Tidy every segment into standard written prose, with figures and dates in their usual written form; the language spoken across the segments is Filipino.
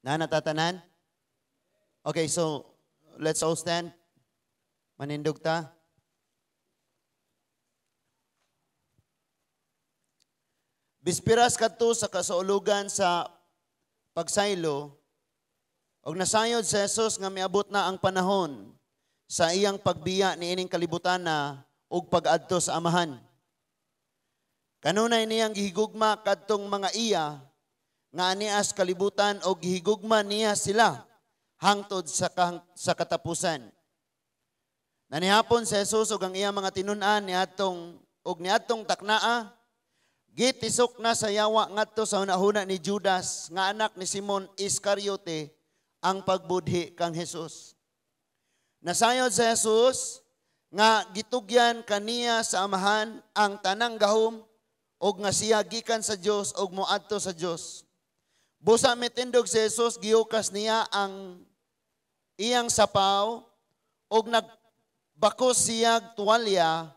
Na natatanan? Okay, so let's all stand. Manindog ta. Bispiras kadto sa kasaulugan sa pagsaylo, og nasayod si Jesus nga miabot na ang panahon sa iyang pagbiya ni ining kalibutan na og pag-adto sa amahan. Kanunay niyang gihigugma kadtong mga iya nga anias kalibutan og gihigugma niya sila hangtod sa katapusan. Nanihapon si Jesus ug ang iyang mga tinun-an niadtong taknaa, gitisok na sa yawa ngadto sa hunahuna ni Judas nga anak ni Simon Iscariote ang pagbudhi kang Jesus. Nasayod si Jesus nga gitugyan kaniya sa amahan ang tanang gahom og nga siya gikan sa Dios og moadto sa Dios. Busa mitindog si Jesus giukas niya ang iyang sapaw og nagbakos siyag tuwalya.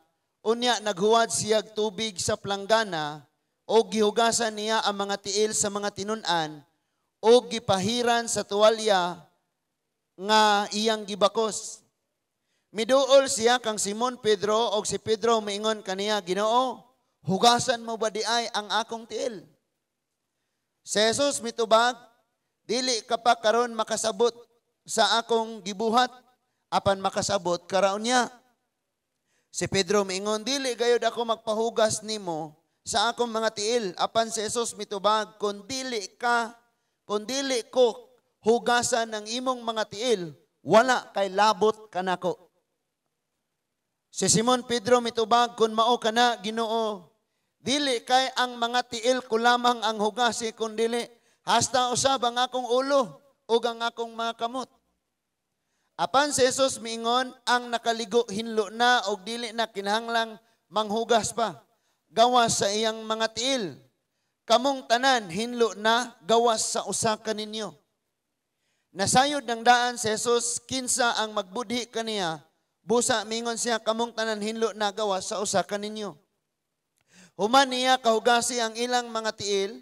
Unya naghuwad siyag tubig sa planggana o gihugasan niya ang mga tiil sa mga tinun-an o gipahiran sa tuwalya nga iyang gibakos. Miduol siya kang Simon Pedro o si Pedro maingon kaniya, Ginoo, hugasan mo ba di ay ang akong tiil? Si Jesus mitubag, dili ka pa karon makasabot sa akong gibuhat, apan makasabot karaon niya. Si Pedro maingon, dili gayud ako magpahugas nimo sa akong mga tiil. Apan si Jesus mitubag, kung dili ko hugasan ng imong mga tiil, wala kay labot kanako. Si Simon Pedro mitubag, kung mao kana Ginoo, dili kay ang mga tiil ko lamang ang hugasi, kung dili hasta usab ang akong ulo ug ang akong mga kamot. Apan si Jesus miingon, ang nakaligo hinlo na o dili na kinahanglang manghugas pa. Gawas sa iyang mga tiil. Kamong tanan hinlo na gawas sa usa kaninyo. Nasayod ng daan si Jesus, kinsa ang magbudhi kaniya. Busa miingon siya, kamong tanan hinlo na gawas sa usa kaninyo. Human niya kahugasi ang ilang mga tiil,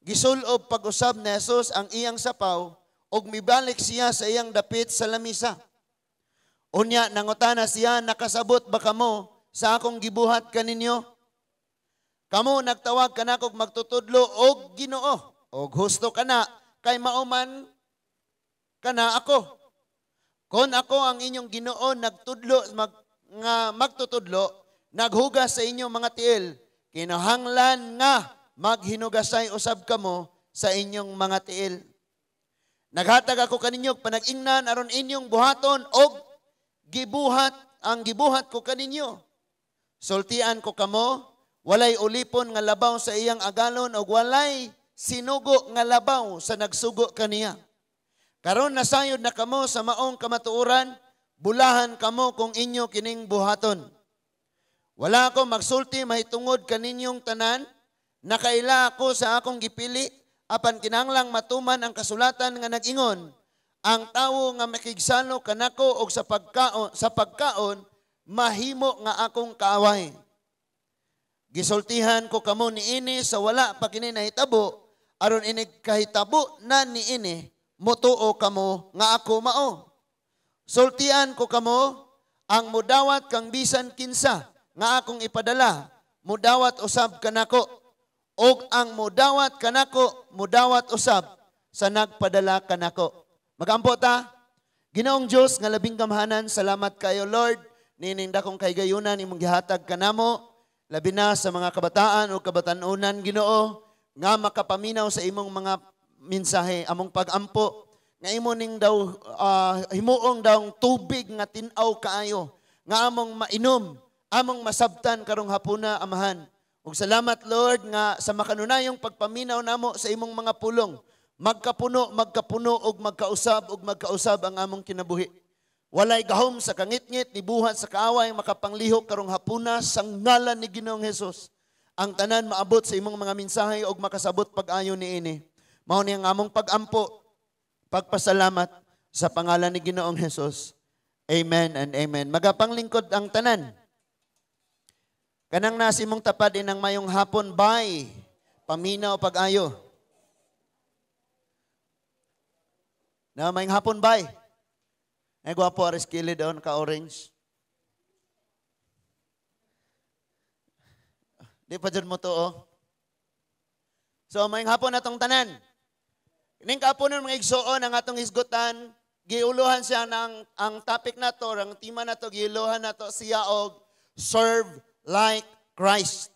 gisulob pag-usab ni Jesus ang iyang sapaw, og mibalik siya sa iyang dapit sa lamisa. Unya nangutana siya, nakasabot ba kamo sa akong gibuhat kaninyo? Kamo nagtawag kanako magtutudlo og Ginoo, og husto kana kay mauman kana ako. Kon ako ang inyong Ginoo magtutudlo, naghugas sa inyong mga tiil, kinahanglan nga maghinugasay usab kamo sa inyong mga tiil. Naghatag ako kaninyo panag-ingnan aron inyong buhaton og gibuhat ko kaninyo. Sultian ko kamo, walay ulipon nga labaw sa iyang agalon og walay sinugo nga labaw sa nagsugo kaniya. Karon nasayod na kamo sa maong kamatuoran, bulahan kamo kung inyo kining buhaton. Wala ako magsulti mahitungod kaninyong tanan, nakaila ako sa akong gipili, apan kinahanglang matuman ang kasulatan nga nag-ingon, ang tawo nga makigsalo kanako og sa pagkaon mahimo nga akong kaaway. Gisultihan ko kamo niini sa wala pa kini nahitabo, aron inig kahitabo na niini motuo kamo nga ako mao. Sultian ko kamo ang mudawat kang bisan kinsa nga akong ipadala, mudawat usab kanako. Og ang mudawat kanako, mudawat usab sa nagpadala kanako. Magampo ta, Ginoong Diyos nga labing kamahanan, salamat kayo Lord, nining dakong kaygayunan imong gihatag kanamo, labi na sa mga kabataan o kabatanunan Ginoo, nga makapaminaw sa imong mga mensahe, among pagampo, nga imo ning daw, himuong daw tubig nga tinaw kaayo, nga among mainom, among masabtan karong hapuna amahan. Ug salamat Lord nga sa makanunayong pagpaminaw namo sa imong mga pulong, magkapuno ug magkausab ang among kinabuhi. Walay gahom sa kangitngit ni buhat sa kaaway makapanglihok karong hapuna sa ngalan ni Ginoong Hesus. Ang tanan maabot sa imong mga mensahe ug makasabot pag-ayo niini. Mao ni ang among pagampo, pagpasalamat sa pangalan ni Ginoong Hesus. Amen and amen. Magapanglingkod ang tanan. Kanang nasimong tapad inang mayong hapon, bye. Paminaw pag-ayo. Na may hapon bay. Ay gwapo aris kilid doon ka orange. Di pa dyan mo to, oh. So, may hapon atong tanan. Ning kapunon mga igsoon ang atong hisgutan, giuluhan siya ng ang topic na to, ang tema na to, giuluhan na to siya og serve like Christ.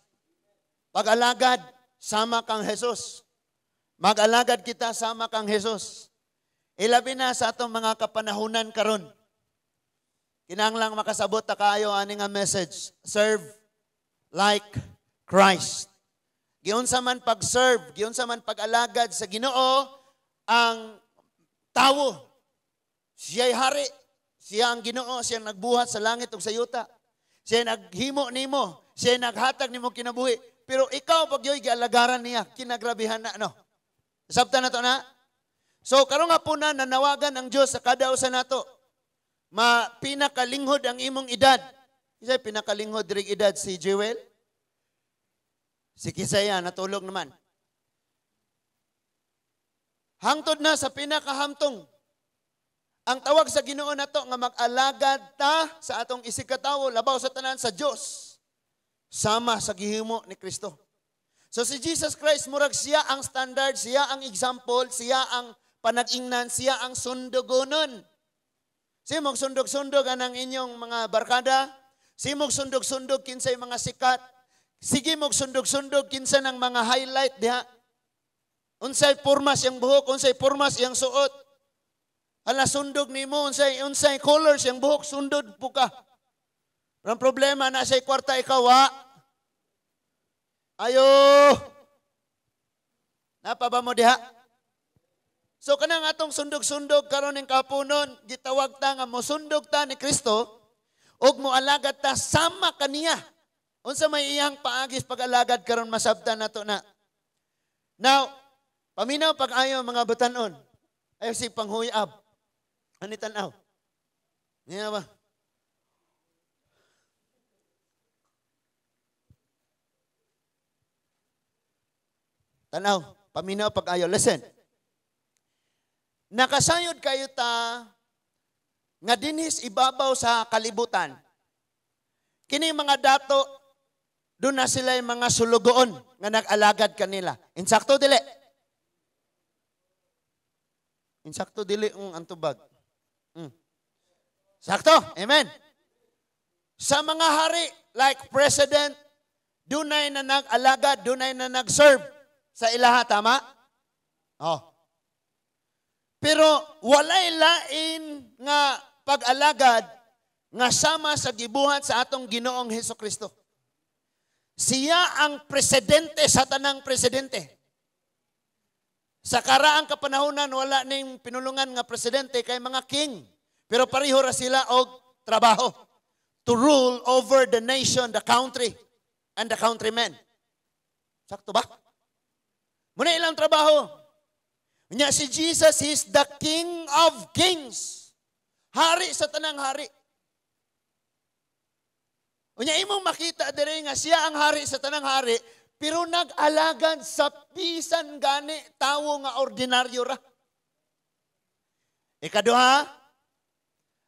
Pag-alagad, sama kang Jesus. Mag-alagad kita, sama kang Jesus. Ilabi na sa atong mga kapanahunan karon. Kinahanglang makasabot ta kaayo ani nga message, serve like Christ. Giunsa man pag-serve, giunsa man pag-alagad sa Ginoo ang tawo. Siya'y hari, siya ang Ginoo, siya ang nagbuhat sa langit ug sa yuta. Siya naghimo nimo, siya naghatag nimo kinabuhi. Pero ikaw pag yoy gialagaran niya, kinagrabihan na no. Sabta na to na. So karon nga po na nanawagan ang Dios sa kada usa nato. Pinakalinghod ang imong edad. Isa pinakalinghod diri edad si Jewel. Si Kisaya natulog naman. Hangtod na sa pinakahamtong. Ang tawag sa Ginoo nato nga mag-alagad ta sa atong isikatawo labaw sa tanan sa Dios. Sama sa gihimo ni Kristo. So si Jesus Christ murag siya ang standard, siya ang example, siya ang panag-ingnan, siya ang sundugonon. Simog sundog-sundog anang inyong mga barkada, simog sundog-sundog kinsay mga sikat, sige mog sundog-sundog kinsa ng mga highlight diha. Unsay pormas yang buhok, unsay pormas yang suot. Hala sundog nimo unsay colors yang buhok, sundod po ka. Ang problema na say kwarta ikaw wa. Ayo. Napa ba mo diha? So kanang atong sundog-sundog karon ning kapunon, gitawag ta nga mosundog ta ni Kristo ug moalagad ta sama kaniya. Unsa may iyang paagis pag-alagad karon masabtan nato na. Now, paminaw pag-ayo mga batanon. Ayo si panghuyab. Ani tan-aw? Niya ba? Tanaw, paminaw pag-ayo. Listen. Nakasayod kayo ta nga dinhis ibabaw sa kalibutan. Kini mga dato, doon na sila yung mga sulugoon nga nag-alagad kanila. Insakto dili. Insakto dili ang antubag. Sakto. Amen. Sa mga hari, like president, dunay na nag-alagad, dunay na nag-serve sa ilaha, tama? Oh. Pero walay lain nga pag-alagad nga sama sa gibuhat sa atong Ginoong Hesukristo. Siya ang presidente sa tanang presidente. Sa karaang kapanahunan, wala ning pinulungan nga presidente kay mga king. Pero pareho ra sila og trabaho to rule over the nation, the country, and the countrymen. Sakto ba? Muna ilang trabaho. Nya si Jesus is the King of Kings. Hari sa tanang hari. Unya imong makita diri nga siya ang hari sa tanang hari, pero nag-alagad sa bisan gani tawo nga ordinaryo ra. Ikaduha,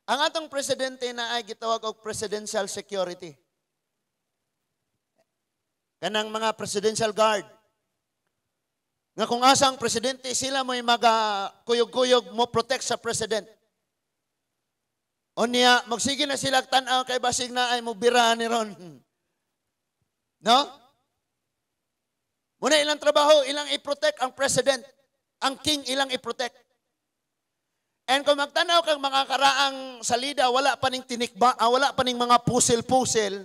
ang atong presidente na ay gitawag og presidential security. Kanang mga presidential guard. Nga kung asang presidente, sila mo'y kuyog-kuyog mo protect sa president. O niya, magsige na sila tanaw kay basig na ay mo bira ni ron. No? Muna ilang trabaho, ilang i-protect ang president. Ang king ilang i-protect. And kung magtanaw kang mga karaang salida, wala pa ning tinikba, wala pa ning mga pusil-pusil,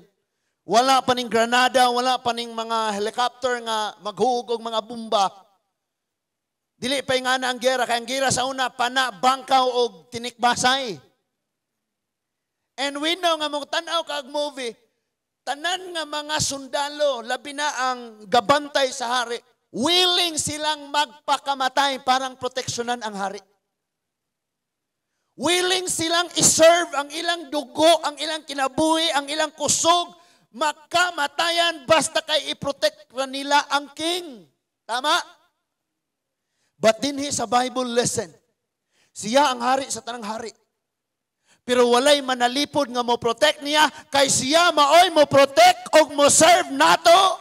wala pa ning granada, wala pa ning mga helicopter nga maghugog mga bomba. Dili pa nga na ang gera, kaya ang gera sa una, pana, bangkaw o tinikbasay. And we know nga mong tanaw kag movie, tanan nga mga sundalo, labi na ang gabantay sa hari, willing silang magpakamatay parang proteksyonan ang hari. Willing silang iserve ang ilang dugo, ang ilang kinabuhi, ang ilang kusog, makamatayan basta kay i-protect nila ang king. Tama? But din sa Bible, listen, Siya ang hari sa tanang hari. Pero walay manalipod nga mo protect niya, kay siya maoy mo protect o mo serve nato.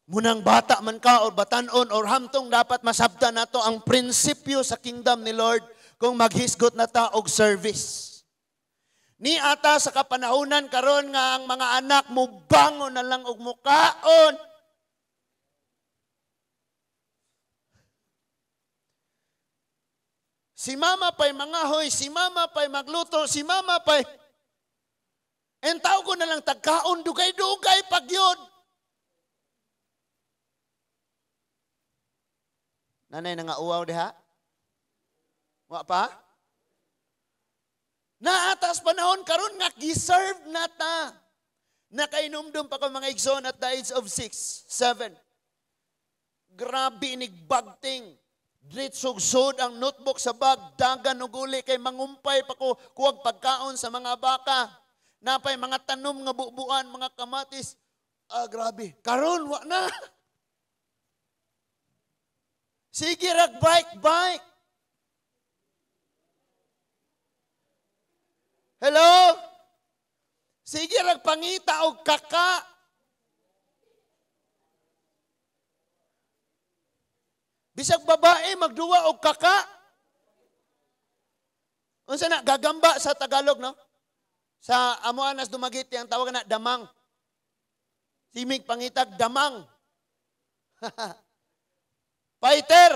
Munang bata man ka o batanon or hamtong dapat masabtan nato ang prinsipyo sa kingdom ni Lord kung maghisgot na ta og service. Ni ata sa kapanahunan karon nga ang mga anak mo bangon na lang og mukaon. Si mama pa'y mangahoy, si mama pa'y magluto, si mama pa'y... En tao ko na lang tagkaon, dugay-dugay pagyod. Nanay na nga uwaw diha? Wa pa? Naatas panahon karon nga giserve na ta. Nakainumdum pa ko mga igsoon at the age of 6, 7. Grabe inigbagting. Dritsugsod ang notebook sa bag, dagan o guli, kay mangumpay pa ko kuwag pagkaon sa mga baka. Napay mga tanom nga bubuan, mga kamatis. Grabe. Karon, wa na. Sige, bike. Hello? Sige, pangita o kaka. Bisag babae, magduwa o kaka. Unsa na, gagamba sa Tagalog, no? Sa Amuanas Dumagiti, ang tawag na damang. Simig pangitag, damang. Fighter.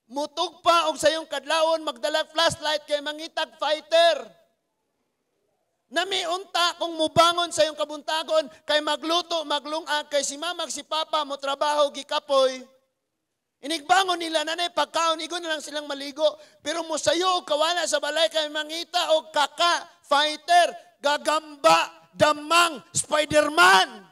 Mutog pa og sayong kadlawon, magdala flashlight kay mangitag fighter. Namiunta kung mubangon sa iyong kabuntagon, kay magluto, maglungag, kay si mama, si papa, mo trabaho, gikapoy. Inigbangon nila, nanay, pagkaon, igon na lang silang maligo. Pero mo sayo, kawana sa balay, kay mangita, o kaka, fighter, gagamba, damang, Spider-Man.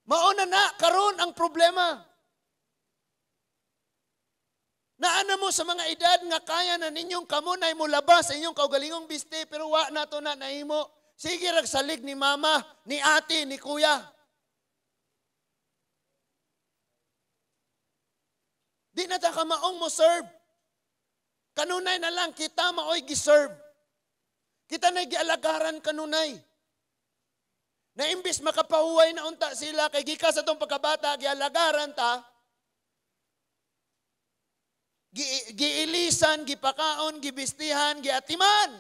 Mauna na, karon ang problema. Naana mo sa mga edad nga kaya na ninyong kamunay mo labas sa inyong kaugalingong biste, pero wa na to na nahimo. Sige ragsalig ni mama, ni ate, ni kuya. Di na ta kamaong mo serve. Kanunay na lang, kita maoy giserve. Kita na'y gialagaran kanunay. Na imbis makapahuway na unta sila, kay gikas sa itong pagkabata, gialagaran ta, giilisan, gipakaon, gibistihan, giatiman.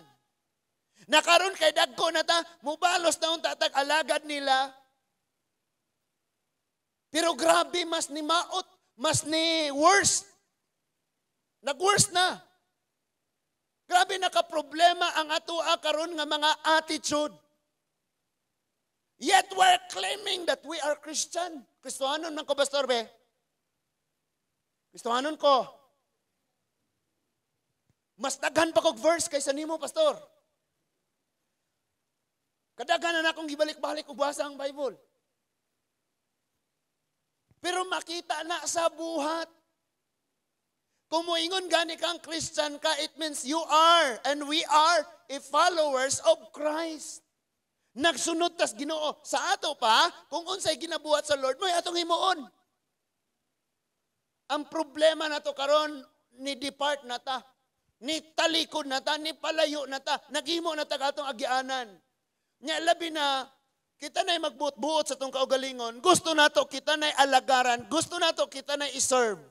Nakaroon kay dagko na ta, mubalos na unta tag alagad nila. Pero grabe, mas ni maot, mas ni worst. Nag-worst na. Grabe nakaproblema ang atua karon nga mga attitude. Yet we're claiming that we are Christian. Kristohanon man ko, Pastor Be. Kristohanon ko. Mas daghan pa kog verse kaysa nimo, Pastor. Kadaghan na akong gibalik-balik ug basa ang Bible. Pero makita na sa buhat. Kung moingon gani kang Christian ka, it means you are and we are followers of Christ. Nagsunod tas Ginoo. Sa ato pa, kung unsay ginabuhat sa Lord mo, atong himuon. Ang problema na to karon, ni depart na ta. Ni talikod na ta, ni palayo na ta, naghimo na ta katong agianan. Nya labi na, kita na'y magbuot-buot sa itong kaugalingon, gusto na to kita na'y alagaran, gusto na to kita na'y iserve.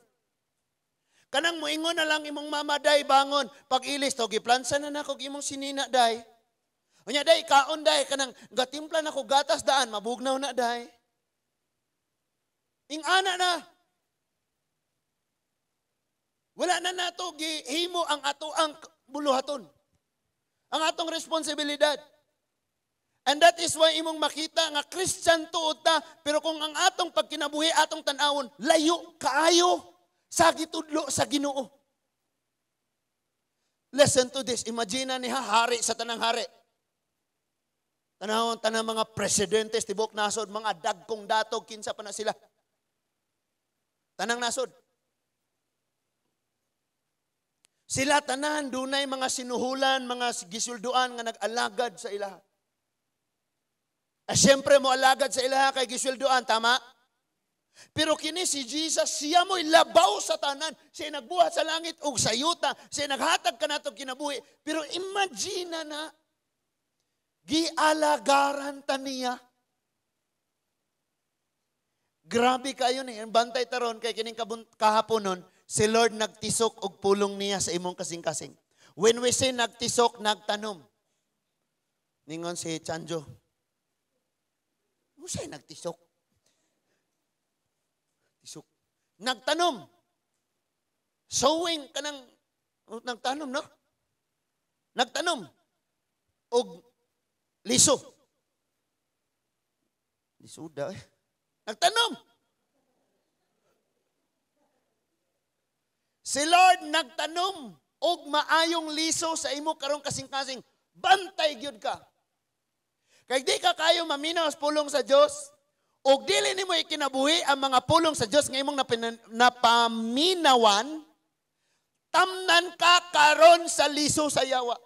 Kanang moingon na lang imong mama, day, bangon, pag-ilis to, giplansa na nako imong sinina, day. O nya, day, kaon, day, kanang gatimpla na ko gatas daan, mabugnaw na, day. Ing-ana na. Wala na nato gihimo ang ato ang buluhaton. Ang atong responsibilidad. And that is why imong makita nga Christian tuod ta, pero kung ang atong pagkinabuhi, atong tan-awon, layo kaayo sa gitudlo sa Ginoo. Listen to this. Imagine ni hari sa tanang hari. Tanahon tanang mga presidente tibok nasod, mga dagkong datog kinsa pa na sila. Tanang nasod. Sila tanan, dunay mga sinuhulan, mga gisulduan nga nag-alagad sa ila. Siyempre mo alagad sa ilaha kay gisweldoan, tama? Pero kini si Jesus, siya mo'y labaw sa tanan. Siya nagbuhat sa langit o sa yuta. Siya naghatag ka na itong kinabuhi. Pero imagine na, gialagaran ta niya. Grabe kayo ni. Bantay taron kay kining kahaponon, si Lord nagtisok og pulong niya sa imong kasing-kasing. When we say nagtisok, nagtanom. Ningon si Chanjo, ano siya nagtisok? Tisok. Nagtanom. Sowing ka ng, nagtanom, no? Nagtanom. Og liso. Lisuda eh. Nagtanom. Si Lord nagtanom og maayong liso sa imo karong kasing-kasing. Bantay gyud ka. Kay di ka kayo maminaw sa pulong sa Dios, og dili nimo ikinabuhi ang mga pulong sa Dios nga imong napaminawan, tamnan ka karon sa liso sa yawa.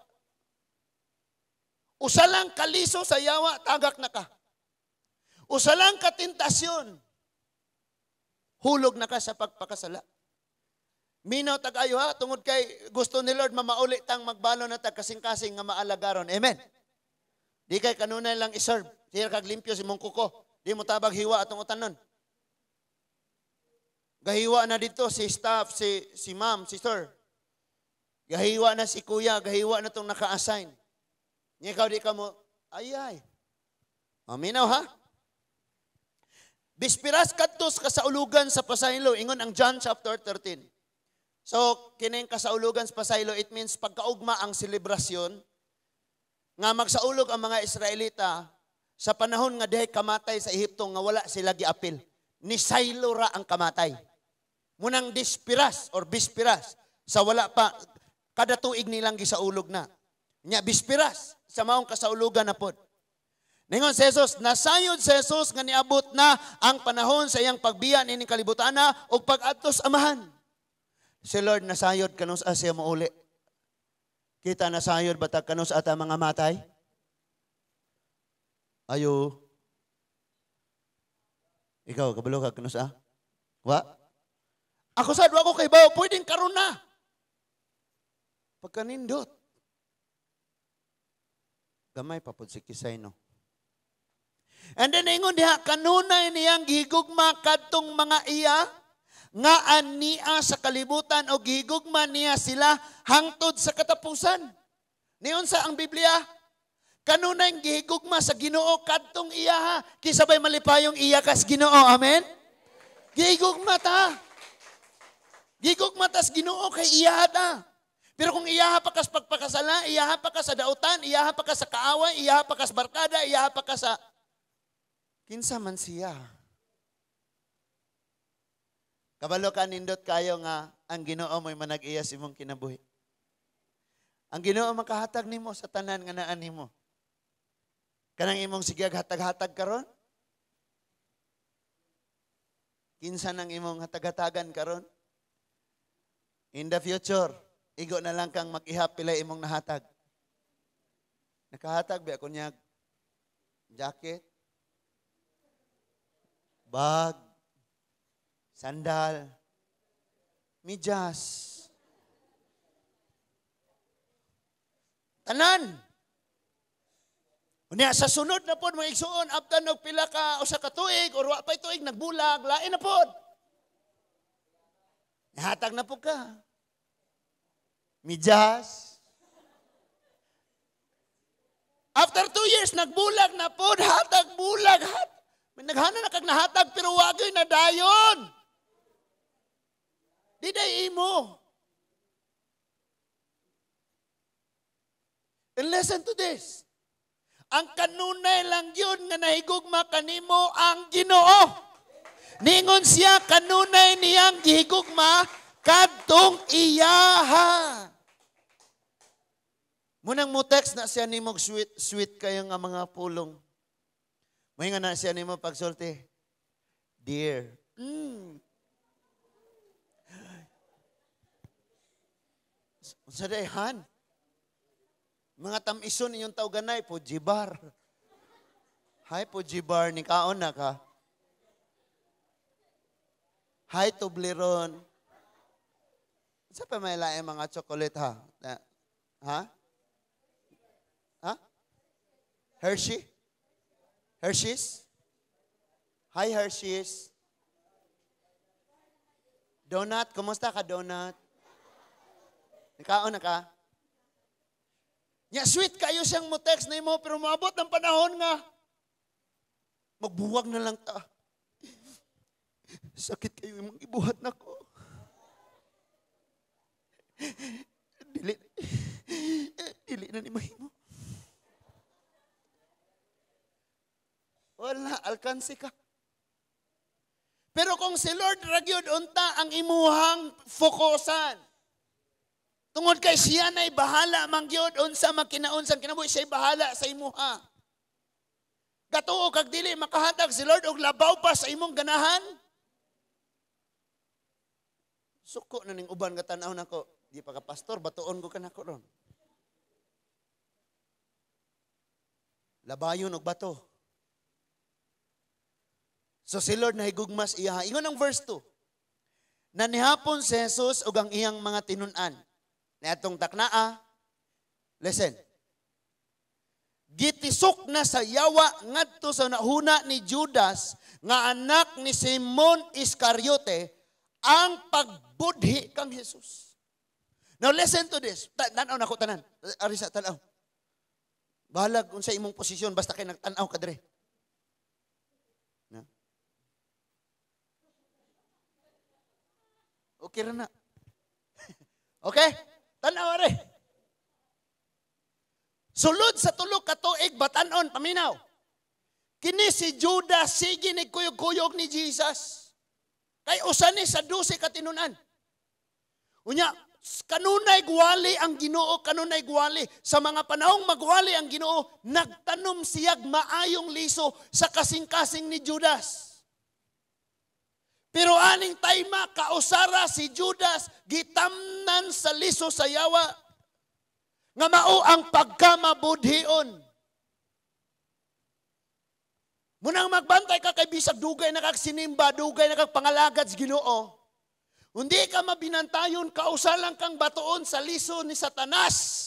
Usa lang kaliso sa yawa, tagak na ka. Usa lang katentasyon, hulog na ka sa pagpakasala. Minaw tagayo ha, tungod kay gusto ni Lord mamauli tang magbalo na tag kasing-kasing nga maalagaron. Amen. Di kay kanunay lang iserve. Siya kag limpyo si mong kuko. Di mo tabag hiwa atong utanon. Gahiwa na dito si staff, si ma'am, si sir. Gahiwa na si kuya, gahiwa na tong naka-assign. Ikaw di ka mo, ay. Minaw ha? Bispiras kadtos kasaulugan sa pasaylo, ingon ang John chapter 13. So, kining kasaulugan sa pasaylo, it means pagkaugma ang selebrasyon, nga magsaulog ang mga Israelita sa panahon nga dihay kamatay sa Ehipto nga wala sila giapil. Ni saylo ra ang kamatay. Munang dispiras or bispiras sa wala pa, kada tuig nilang gisaulog na. Nya bispiras sa maong kasaulugan na pod. Ningon si Jesus, nasayod si Jesus nga niabot na ang panahon sa iyang pagbiyan ining kalibutan na o pag-atos amahan. Si Lord nasayod kanus siya mo uli. Kita nasayod batag kanus ata mga matay? Ayo. Ikaw, kabalo ka kanus Wa? Ako sad wa ko kay bawo, pwedeng karon na. Pagkanindot. Gamay pa pod si Kisay no. And then ingon diha kanunay niyang gihigugma kadtong mga iya nga ania sa kalibutan o gihigugma niya sila hangtod sa katapusan. Niyon sa ang Biblia, kanunay gihigugma sa Ginoo kadtong iya kisabay malipayong iya kas Ginoo. Amen. Gihigugma ta. Gihigugma tas Ginoo kay iya ta. Pero kung iyaha pa kas pagpakasala, iyaha pa ka sa dautan, iyaha pa ka sa kaaway, iyaha pa ka sa barkada, iyaha pa ka sa kinsa man siya. Kabalo ka nindot kayo nga ang Ginoo mo'y manag-iya si mong kinabuhi. Ang Ginoo makahatag nimo sa tanan nga naan nimo. Kanang imong sigag hatag-hatag karon? Kinsa nang imong hatag-hatagan karon? In the future, igo na lang kang mag-ihap pilay imong nahatag. Nakahatag ba kunyag jacket, bag, sandal, medyas. Tanan. Unya sa sunod na pod mga igsuon after og pila ka usa ka tuig or wa pa tuig nagbulag, lain na pod. Nahatag na po ka. Medyas. After 2 years, nagbulag na po, hatag bulag. Naghana na kag nahatag, pero wagoy na dayon. Di day imo. And listen to this. Ang kanunay lang yun nga nahigugma kanimo ang Ginoo. Ningon siya, kanunay niyang gihigugma kadtong iyaha. Munang mo text na siya nimog sweet kayo nga mga pulong. May nga na siya nimo pagsulti. Dear. Sa dayhan. Mga tamison inyong tawganay po, jibar. Hi po, G-Bar. Nikaon na ka. Hi, Toblerone. Sa pa may laing mga chocolate, ha? Ha? Ha? Hershey? Hershey's? Hi, Hershey's. Donut? Kumusta ka, Donut? Nikaon na ka? Sweet kayo siyang mo text na mo, pero maabot ng panahon nga. Magbuwag na lang ta. Sakit kayo yung ibuhat na ko. Dili na ni mahimo. Wala, alkansi ka. Pero kung si Lord ragyod unta ang imuhang fokusan, tungod kay siya na'y bahala mangyod unsa makinaunsan kinabuhi siya'y bahala sa imuha. Katuo kag dili makahatag si Lord og labaw pa sa imong ganahan. Suko na ning uban nga tan-aw nako, di pa ka pastor, batuon ko kanako ron. Labayon og bato. So si Lord nahigugmas iya. Ingon ang verse 2. Nanihapon si Jesus ug ang iyang mga tinun-an. Niadtong taknaa, listen. Gitisok na sa yawa ngadto sa nahuna ni Judas nga anak ni Simon Iscariote ang pagbudhi kang Jesus. Now listen to this. Tanaw na ko tanan. Arisa tanaw. Bahalag unsa imong posisyon basta kay nagtanaw ka dire. Na. Okay ra na. Okay? Tanaw are. Sulod sa tulo ka tuig batan-on paminaw. Kini si Judas sige ni kuyog-kuyog ni Jesus. Kay usa ni sa 12 ka tinun-an. Unya kanunay gwali ang Ginoo, kanunay gwali sa mga panahong magwali ang Ginoo, nagtanom siyag maayong liso sa kasing-kasing ni Judas. Pero aning tayma, kausara si Judas, gitamnan sa liso sa yawa, nga mao ang pagkamabudhion. Munang magbantay ka kay bisag dugay na kagsinimba, dugay na kagpangalagad sa Ginoo. Hindi ka mabinantayon, kausalang kang batuon sa liso ni Satanas.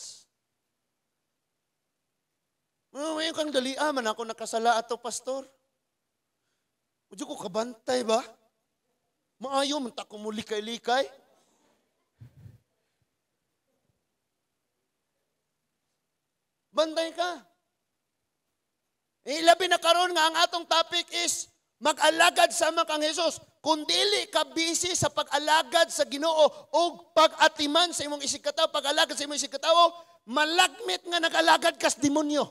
Ngayon kang dalia, man ako nakasala ato, pastor. Udyo ko kabantay ba? Maayo, mantak ko mo likay-likay. Bantay ka. Ilabi na karon nga ang atong topic is mag-alagad sama kang Jesus. Kung dili ka busy sa pag-alagad sa Ginoo o pag-atiman sa imong isikataw, pag-alagad sa imong isikataw, malagmit nga nag-alagad kas demonyo.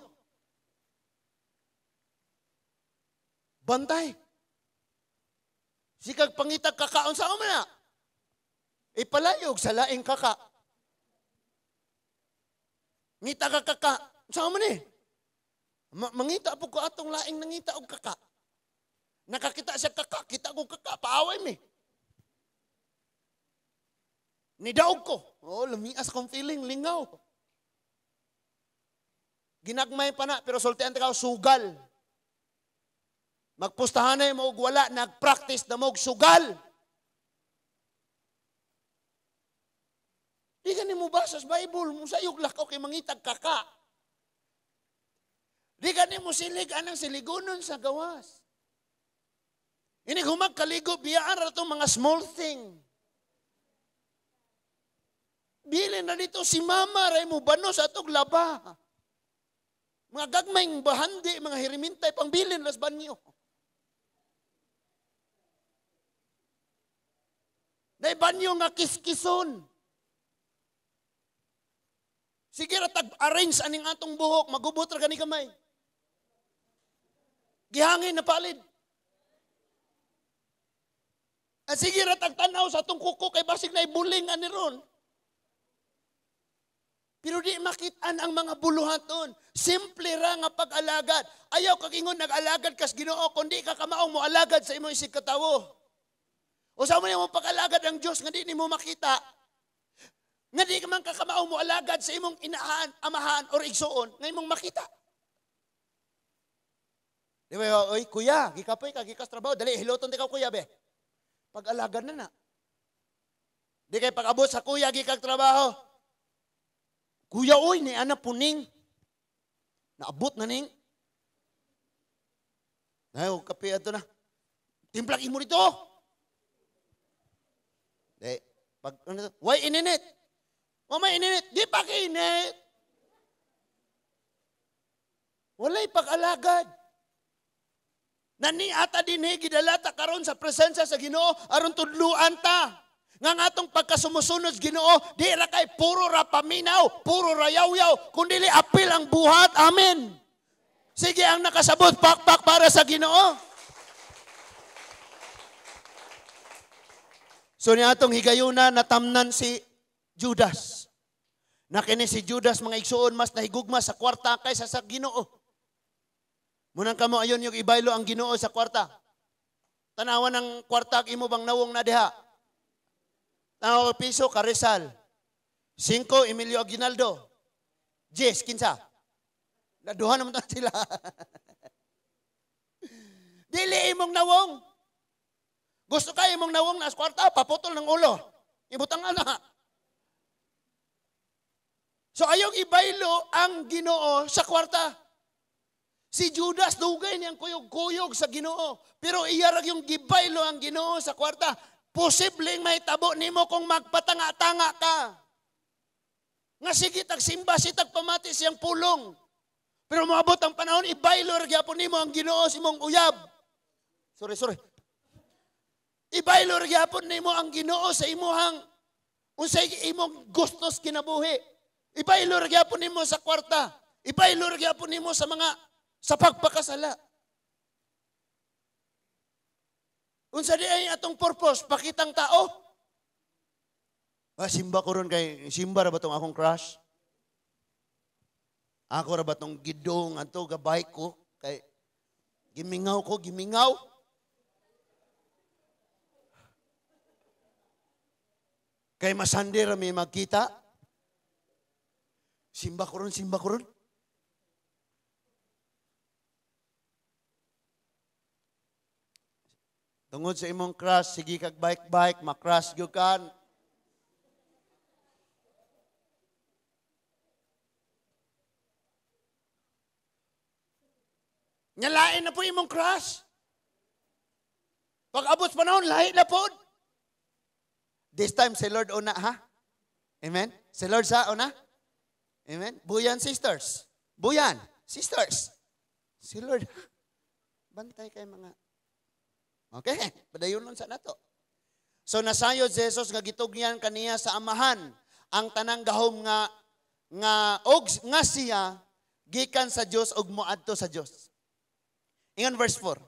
Bantay. Sikag pangitag kakaon sa umana. Ipalayog sa laing kaka. Ngita ka kaka. Sa umana eh. Mangita po ko atong laing nangita og kaka. Nakakita siya kaka, kita ko kaka, paaway mi. Nidaog ko. Oh, lumias akong feeling, lingaw. Ginagmay pa na, pero sultian ka sugal. Magpustahan na mo og wala, nag-practice na mo og sugal. Di ka ni mo basa sa Bible, mo sayog lakaw kay mangitag kaka. Di ka ni mo silig anang siligunon sa gawas. Ini humag kaligo biyaan ra itong mga small thing. Bili na dito si mama ray mo banos atog laba. Mga gagmayng bahandi, mga hirimintay pangbilin las banyo. Dahil banyo nga kiskison. Sige ra tag-arrange aning atong buhok, magubot ra gani kamay. Gihangin na palid. At sige ra tagtanaw sa atong kuko kay basig na ibuling ani ron. Pero di makitaan ang mga buluhaton. Simple ra nga pag-alagad. Ayaw kag ingon nag-alagad kas Ginoo kundi ka kamaong mo alagad sa imong isig katawo. O sa mo nimo pag-alagad ang Dios nga di nimo makita. Nga di ka man kakamaong mo alagad sa imong inahan, amahan or igsuon nga imong makita. Di ba, oy, kuya, gikapoy ka, gikas trabaho, dali, hiloton di ka, kuya, be. Pag-alagan na. Di kay pag-abot sa kuya, gikag trabaho. Kuya, oy, ni anak puning. Naabot na ning. Ay, kape ato na. Timplag imo dito. Di, pag, ano, why ininit? May ininit. Di pa kainit. Walay pag-alagad. Nani ata dinhi gidalata karon sa presensya sa Ginoo aron tudluan ta. Nga atong pagkasumusunod Ginoo, di ra kay puro ra paminaw, puro ra yaw-yaw, kundi apil ang buhat. Amen. Sige ang nakasabot pakpak para sa Ginoo. So ni atong higayuna natamnan si Judas. Na kini si Judas mga igsuon mas nahigugma sa kwarta kaysa sa Ginoo. Munang kamo ayon yung ibaylo ang Ginoo sa kwarta. Tanawan ng kwarta imo bang nawong na diha. Tanaw piso ka Rizal. 5 Emilio Aguinaldo. 10 kinsa. Naduha naman sila. Dili imong nawong. Gusto ka imong nawong na sa kwarta, paputol ng ulo. Ibutang ana. So ayong ibaylo ang Ginoo sa kwarta. Si Judas dugay niyang kuyog-kuyog sa Ginoo. Pero iyarag yung gibaylo ang Ginoo sa kwarta. Posibleng may tabo nimo kung magpatanga-tanga ka. Nga sige tagsimba, si tagpamati siyang pulong. Pero maabot ang panahon, ibaylo ra gyapon nimo ang Ginoo sa imong uyab. Sorry. Ibaylo ra gyapon nimo ang Ginoo sa imuhang unsay imong gustos kinabuhi. Ibaylo ra gyapon nimo sa kwarta. Ibaylo ra gyapon nimo sa pagpakasala. Unsa di ay atong purpose pakitang tao? Simba ko ron kay simba ra ba tong akong crush? Ako ra ba tong gidong ato gabay ko kay gimingaw. Kay masandi ra mi magkita. Simba ko ron. Tungod sa imong crush, sige kag bike, makrush gyud ka. Nyalain na po imong crush. Pag abot panahon, lahi na po. This time, si Lord una, ha? Amen? Si Lord sa una? Amen? Buyan, sisters. Buyan, sisters. Si Lord, bantay kay mga... Okay, padayon nun sa nato. So nasayod si Jesus nga gitugyan kaniya sa amahan ang tanang gahom nga siya gikan sa Dios ug moadto sa Dios. Ingon verse 4.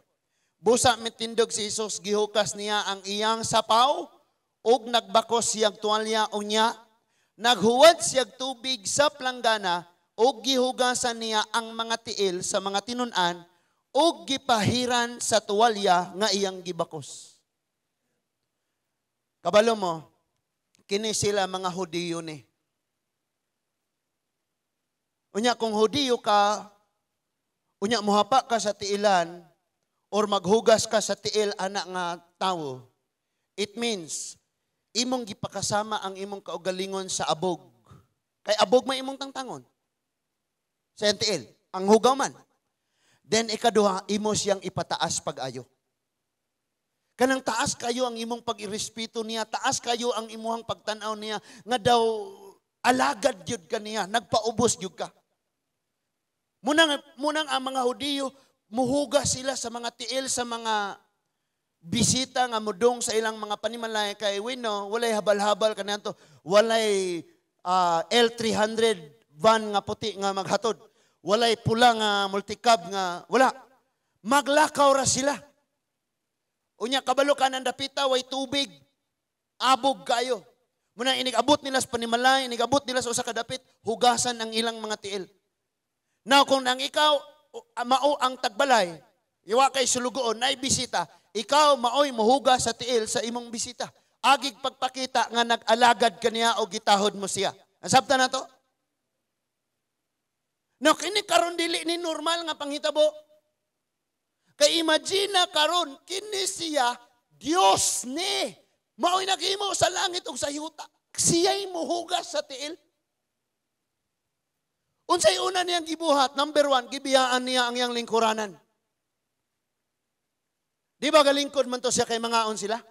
Busa mitindog si Jesus gihukas niya ang iyang sapaw ug nagbakos siyang tuwalya unya naghuwad siyang tubig sa planggana ug gihugasan niya ang mga tiil sa mga tinun-an ug gipahiran sa tuwalya nga iyang gibakos. Kabalo mo, kini sila mga Hudiyo ni. Unya kung Hudiyo ka, unya muhapa ka sa tiilan or maghugas ka sa tiil anak nga tawo, it means imong gipakasama ang imong kaugalingon sa abog. Kay abog may imong tangtangon. Sa tiil, ang hugaw man. Then ikaduha, imo siyang ipataas pag-ayo. Kanang taas kayo ang imong pag-irespeto niya, taas kayo ang imuhang pagtanaw niya, nga daw alagad yun ka niya, nagpaubos yun ka. Munang ang mga Hudiyo, muhuga sila sa mga tiil, sa mga bisita nga mudong sa ilang mga panimalay, kay wino, walay habal-habal kanyanto, walay L300 van nga puti nga maghatod. Walay pula nga multicab nga, wala. Maglakaw ra sila. Unya kabalo ka ng dapita, way tubig. Abog kayo. Muna inigabot nila sa panimalay, inigabot nila sa usa ka dapit, hugasan ang ilang mga tiil. Now, kung nang ikaw, mao ang tagbalay, iwa kay sulugoon, na bisita, ikaw maoy muhugas sa tiil sa imong bisita. Agig pagpakita nga nag-alagad kaniya o gitahod mo siya. Ansabta na to? No, kini karon dili ni normal nga panghitabo. Kay imagine na karon kini siya Dios ni. Mao'y naghimo sa langit ug sa yuta. Siya'y muhugas sa tiil. Unsay una niyang gibuhat? Number 1, gibiyaan niya ang iyang lingkuranan. Di ba galingkod man to siya kay mangaon sila?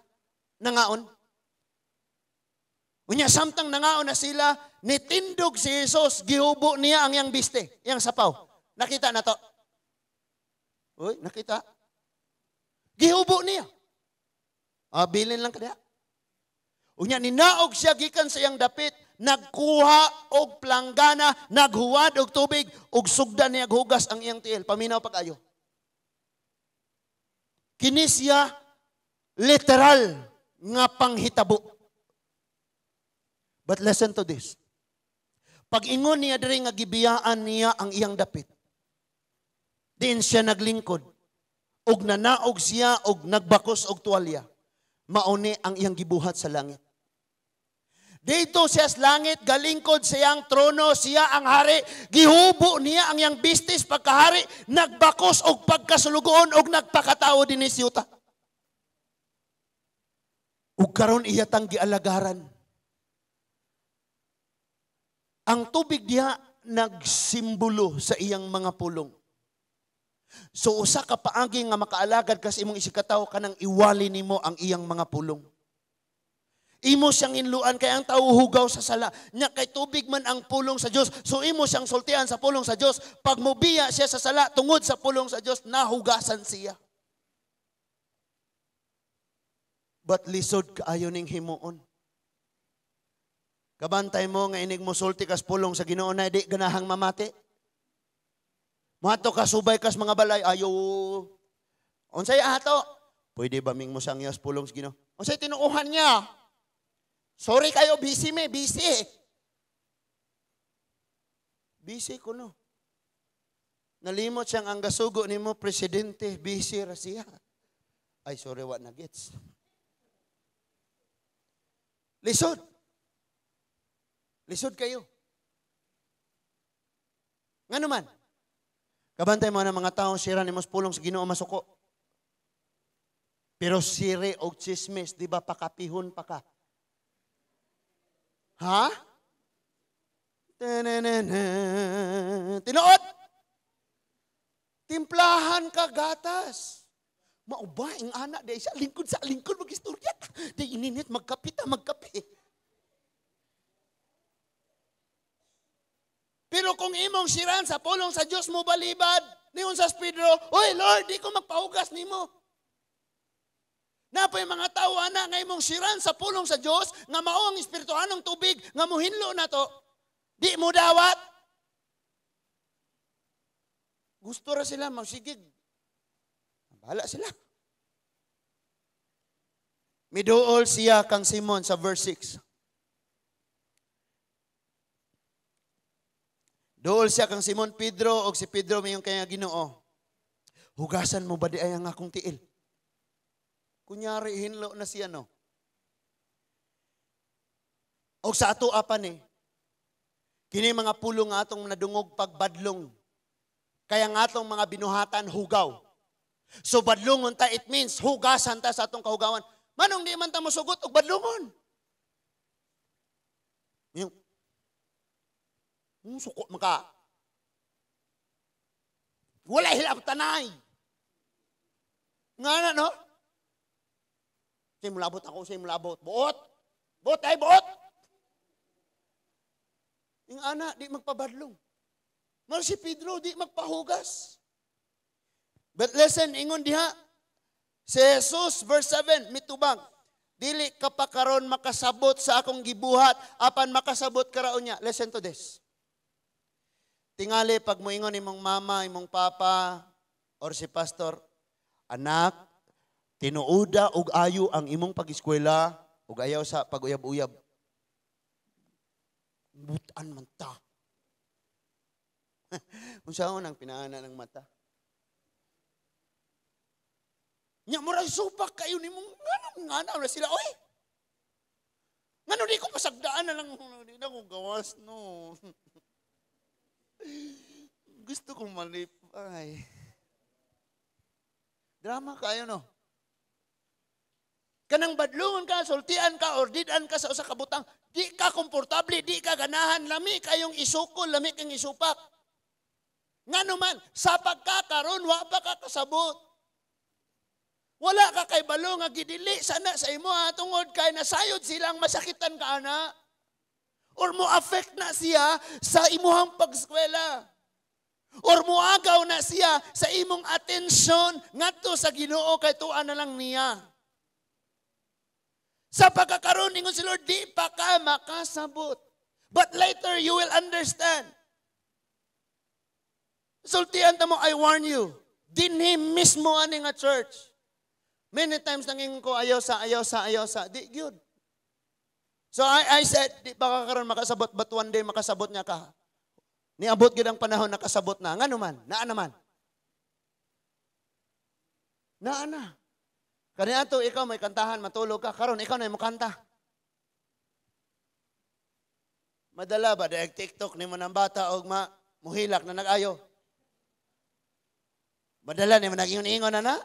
Nangaon. Unya samtang nangaon na sila, nitindog si Jesus, gihubo niya ang iyang biste, iyang sapaw. Nakita na to? Uy, nakita? Gihubo niya. Bilin lang kaya. Unya ninaog siya gikan sa iyang dapit, nagkuha og planggana, naghuwad og tubig, og sugdan niya hugas ang iyang tiil. Paminaw pag-ayo. Kini siya literal nga panghitabo. But listen to this. Pag ingon niya diri nga gibiyaan niya ang iyang dapit, diin siya naglingkod, og nanaog siya, og nagbakos og tuwalya, mauni ang iyang gibuhat sa langit. Dito siya sa langit, galingkod sa iyang trono, siya ang hari, gihubo niya ang iyang business pagkahari, nagbakos og pagkasulugoon, og nagpakatao din sa yuta. Ug karon iya tang gialagaran. Ang tubig diha nagsimbolo sa iyang mga pulong. So usa ka paagi nga makaalagad kas imong isikataw kanang iwali nimo ang iyang mga pulong. Imo siyang inluan kay ang tao hugaw sa sala. Nya kay tubig man ang pulong sa Dios. So imo siyang sultian sa pulong sa Dios. Pag mobiya siya sa sala tungod sa pulong sa Dios, nahugasan siya. But lisod kaayo ning himuon. Kabantay mo nga inig mo sulti kas pulong sa Ginoo na di ganahang mamati. Mato ka subay kas mga balay ayo. Unsay ato? Pwede ba ming mo sangyas pulong sa Ginoo? Unsay tinuuhan niya? Sorry kayo, busy me, busy. Busy ko no. Nalimot siyang ang gasugo nimo presidente, busy ra siya. Ay sorry wa na gets. Lisod. Lisod kayo. Nga naman, kabantay mo ng mga taong sira ni mas pulong sa Ginoo masuko. Pero sire o chismis, di ba pakapihon pa ka? Ha? Tinuod! Timplahan ka gatas. Maubaing anak, di sa lingkod mag-istorya. Di ininit, magkapita, magkapi. Pero kung imong siran sa pulong sa Diyos mo balibad, niyon sa Pedro, oy Lord, di ko magpahugas nimo. Napoy mga tao ana nga imong siran sa pulong sa Diyos, nga mao ang espirituhanong tubig, nga muhinlo na to, di mo dawat. Gusto ra sila magsigig. Bahala sila. Miduol siya kang Simon sa verse 6. Dool siya kang Simon Pedro o si Pedro mayong kaya Ginoo. Hugasan mo ba di ay ang akong tiil? Kunyari hinlo na siya no. O sa ato apan kini mga pulong nga atong nadungog pagbadlong. Kaya nga atong mga binuhatan hugaw. So badlongon ta, it means hugasan ta sa atong kahugawan. Manong di man ta mosugot og badlongon. Yung suko maka. Wala hilap tanay. Nga na, no? Say mulabot ako, say mulabot. Buot! Buot ay buot! Yung anak, di magpabadlong. Mar si Pedro, di magpahugas. But listen, ingon diha. Si Jesus, verse 7, mitubang. Dili ka pa karon makasabot sa akong gibuhat, apan makasabot karaon niya. Listen to this. Tingali pag moingon imong mama, imong papa, or si pastor, anak, tinuuda og ayo ang imong pag-eskwela, ug ayaw sa pag-uyab-uyab. Butan man ta. Unsaon ang pinaana ng mata? Nya murag supak kayo nimong ngano na sila oy. Ngano di ko pasagdaan na lang di na ko gawas no. Gusto kong malipay. Drama kayo no. Kanang badlungon ka, sultian ka, or didan ka sa usa ka butang, di ka komportable, di ka ganahan, lami kayong isukol, lami kang isupak. Nga naman, sa pagkakaroon, wa pa ka kasabot. Wala ka kay balo nga gidili sana sa imo ha, tungod kay nasayod silang masakitan ka ana. Or mo affect na siya sa imuhang pag-eskwela. Or muagaw na siya sa imong atensyon ngadto sa Ginoo kay tuwa na lang niya. Sa pagkakaroon ningon si Lord, di pa ka makasabot. But later you will understand. Sultian ta mo, I warn you. Dinhi mismo ani nga church. Many times nanging ko ayaw sa. Di good. So I said, di pa ka karon makasabot, but one day makasabot niya ka. Niabot gyud ang panahon nakasabot na. Nga naman, naa naman. Naa na. Kaniadto ikaw may kantahan, matulog ka. Karon ikaw na mo kanta. Madala ba daig TikTok nimo ng bata og muhilak na nag-ayo. Madala nimo nag-ingon na.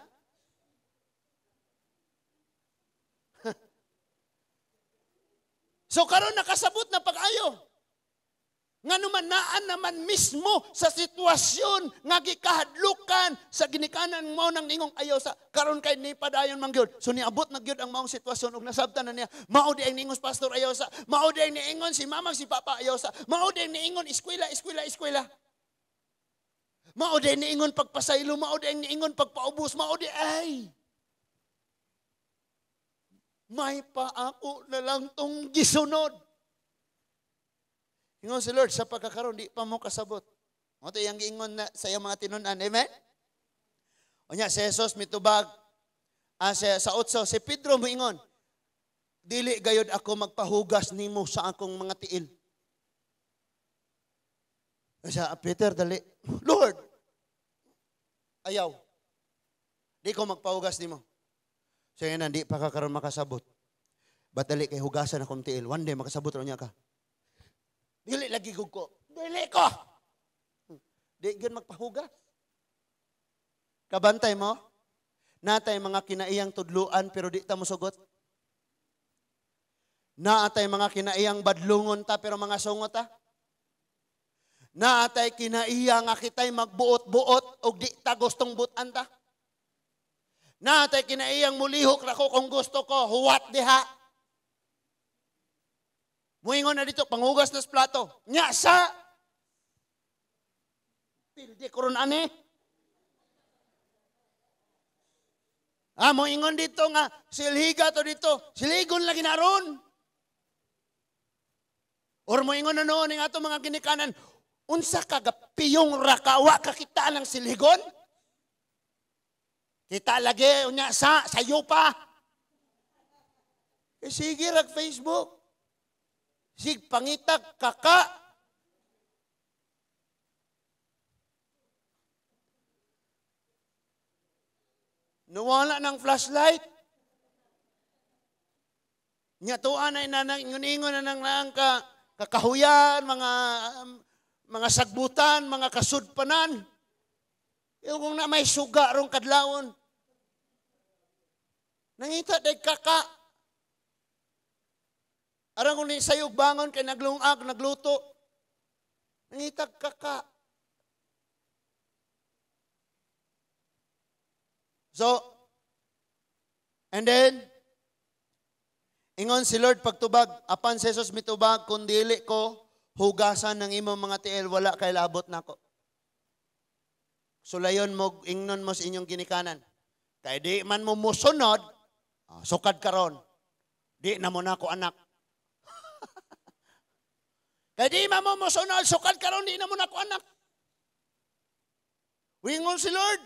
So karon nakasabot na pag-ayo. Nga naman naan naman mismo sa sitwasyon nga gikahadlukan sa ginikanan mo nang ningong ayaw sa karon kay ni padayon man gyud. So niabot na gyud ang maong sitwasyon ug nasabtan na niya. Mao di ang ningong pastor ayaw sa, mao di ang niingon si mama si papa ayaw sa, mao di ang niingon eskwela. Mao di ang niingon pagpasaylo, mao di ang niingon pagpaubos, mao di ay. May pa ako na lang tong gisunod. Ingon si Lord, sa pagkakaroon, di pa mo kasabot. Ito yung giingon na sa iyong mga tinunan. Amen? O niya, si Jesus mitubag. Sa otso, si Pedro moingon, dili gayod ako magpahugas nimo sa akong mga tiil. Sa Peter, dali. Lord, ayaw. Di ko magpahugas nimo. So yun, di pa kakaroon makasabot. Ba't dali kay hugasan akong tiil? One day, makasabot rin niya ka. Dili lagi ko. Dili ko. Di yun magpahugas. Kabantay mo, natay mga kinaiyang tudluan pero di ta mo sugot. Naatay mga kinaiyang badlungon ta pero mga sungot ta. Naatay kinaiya nga kitay magbuot-buot o di ta gustong butan ta. Naatay kinaiyang mulihok na ko kung gusto ko, huwat diha. Muingon na dito, panghugas na sa plato. Nya sa pildi koron ani. Muingon dito nga, silhiga to dito. Siligon lagi na ron. Or muingon na noon nga itong mga ginikanan, unsa ka piyong rakawa kakita ng siligon? Kita lagi, unya sayo pa. Sige, rag Facebook. Sig pangitag kaka. Nawala ng flashlight. Nya tuan ay ingon na nang kakahuyan, mga sagbutan, mga kasudpanan. Yung na may suga rong kadlawon. Nangita day kaka. Arang kung sayog bangon kay naglungag, nagluto. Nangitag kaka. So, and then, ingon si Lord pagtubag, apan si Jesus mitubag, kung dili ko, hugasan ng imong mga tiil, wala kay labot nako. Sulayon mo, ingnon mo sa inyong ginikanan. Kaya di man mo musunod, sukad karon. Di na mo na ako anak. Kaya di man mo musunod, sukad karon, di na mo na ako anak. Wingon si Lord,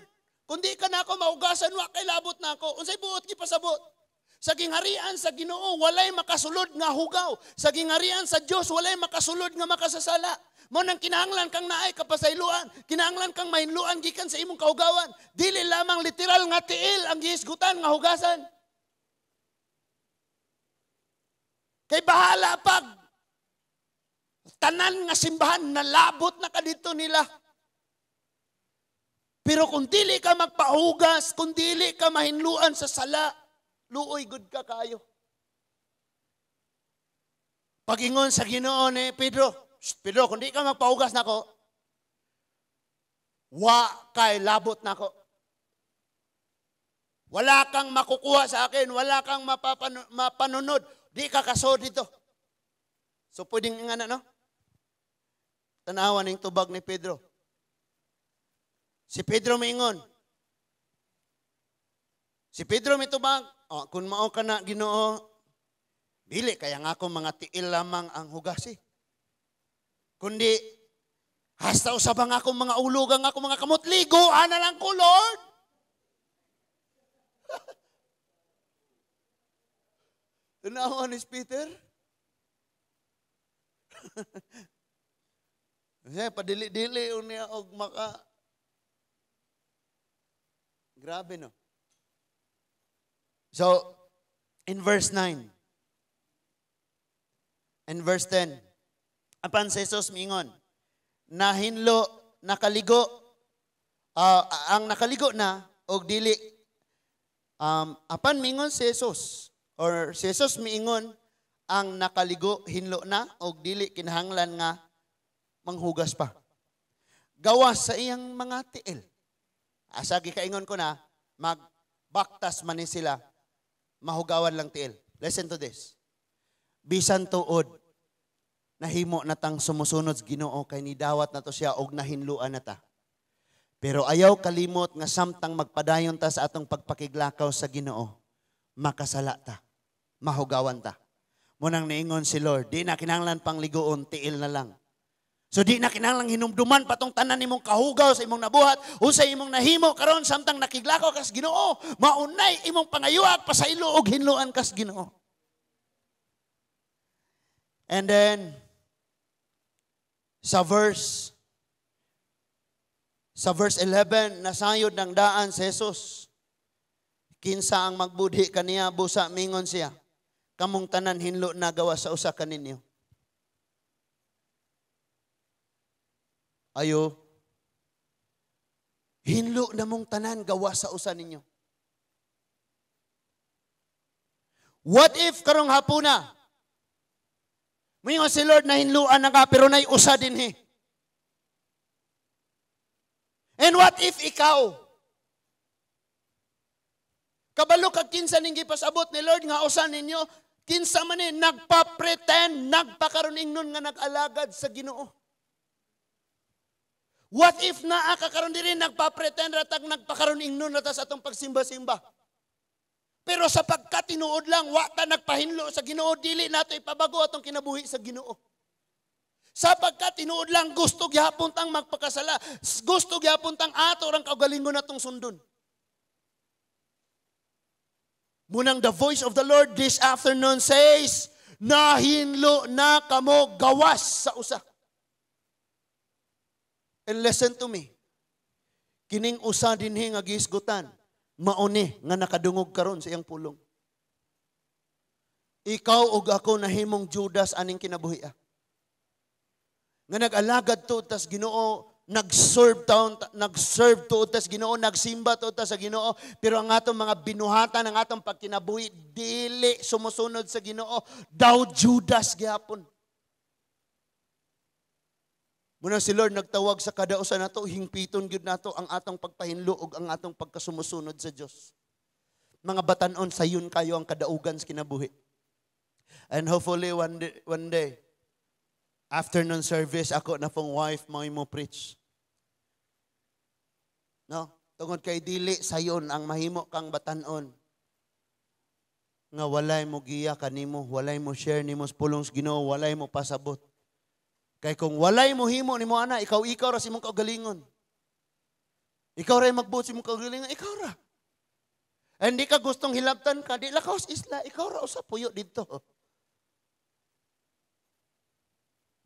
kung di ka na ako maugasan, wa kay labot na ako. Unsay buot gipasabot? Sa gingharian sa Ginoo walay makasulod nga hugaw. Sa gingharian sa Dios walay makasulod nga makasasala. Mo nang kinahanglan kang naay kapasayloan, kinahanglan kang mainluan gikan sa imong kaugawan. Dili lamang literal nga tiil ang gihisgutan nga hugasan. Kay bahala pag tanan nga simbahan nalabot na kadito nila. Pero kung dili ka magpahugas, kung dili ka mahinluan sa sala, luoy good ka kayo. Pag-ingon sa Ginoo ni Pedro, Pedro, kung di ka magpahugas nako, wa kay labot nako. Wala kang makukuha sa akin, wala kang mapanunod, di ka kasod dito. So pwedeng nga na, no? Tanawan ng tubag ni Pedro. Si Pedro maingon. Si Pedro may tubag, kung mao ka na Ginoo, dili kaya nga ako mga tiil lamang ang hugasi. Kundi, hasta usabang ako mga ulugang ako mga kamot, liguan na lang ko, Lord. Tanawan ni Peter. Kasi padili-dili niya og maka. Grabe, no? So, in verse 9 and verse 10, apan si Jesus mingon, nahinlo, nakaligo, ang nakaligo na, og dili, apan mingon si Jesus, or si Jesus miingon, ang nakaligo, hinlo na, og dili kinahanglan nga, manghugas pa. Gawas sa iyang mga tiil. Asa gikaingon ko na, magbaktas man ni sila, mahugawan lang tiil. Listen to this. Bisan tuod, nahimo na tang sumusunod sa Ginoo kay nidawat na to siya og nahinluan na ta. Pero ayaw kalimot nga samtang magpadayon ta sa atong pagpakiglakaw sa Ginoo, makasala ta, mahugawan ta. Munang niingon si Lord, di na kinahanglan pang ligoon, tiil na lang. So di na kinahanglang hinumduman patong tanan nimong kahugaw sa imong nabuhat o sa imong nahimo karon samtang nakiglakaw kas Ginoo, maunay imong pangayuag pasaylo og hinluan kas Ginoo. And then sa verse 11 nasayod ng daan si Jesus. Kinsa ang magbudhi kaniya busa mingon siya, kamong tanan hinlo na gawa sa usa kaninyo. Ayo, hinlo na mong tanan gawa sa usa ninyo. What if karong hapuna, mingon si Lord na hinluan na ka pero nay usa dinhi. And what if ikaw, kabalo kag kinsa ning gipasabot ni Lord nga usa ninyo, kinsa man ni nagpa-pretend, nagpakaron ingnon nga nag-alagad sa Ginoo. What if naa ka karon diri nagpa-pretend ratag nagpakaron ingnon rata sa atong pagsimba-simba. Pero sapagkat tinuod lang wa ta nagpahinlo sa Ginoo, dili nato ipabago atong kinabuhi sa Ginoo. Sapagkat tinuod lang gusto gyapon tang magpakasala, gusto gyapon tang ato rang kaugalingon natong sundon. Munang the voice of the Lord this afternoon says, nahinlo na kamo gawas sa usa. And listen to me. Kining usa dinhi nga giisgutan, mauni nga nakadungog karon sa iyang pulong. Ikaw ug ako nahimong Judas aning kinabuhi. Nga nag-alagad to tas Ginoo, nag-serve to tas Ginoo, nagsimba to tas sa Ginoo, pero ang atong mga binuhatan, ang atong pagkinabuhi dili sumusunod sa Ginoo, daw Judas gyapon. Muna si Lord nagtawag sa kada usa nato, hingpiton gyud nato ang atong pagpahinlo ug ang atong pagkasumusunod sa Dios. Mga batan-on sayon kayo ang kadaugan sa kinabuhi. And hopefully one day afternoon service ako na pong wife mo preach. No, tungod kay dili sayon ang mahimo kang batan-on. Nga walay mo giya kanimo, walay mo share nimo sa pulong sa Ginoo, walay mo pasabot. Kay kung walay mo himo ni mo ana, ikaw ra si mong kaugalingon. Ikaw ra magbuot si mong kaugalingon, ikaw ra. Hindi ka gustong hilabtan ka, di lakaw sa isla, ikaw ra usa puyo dito.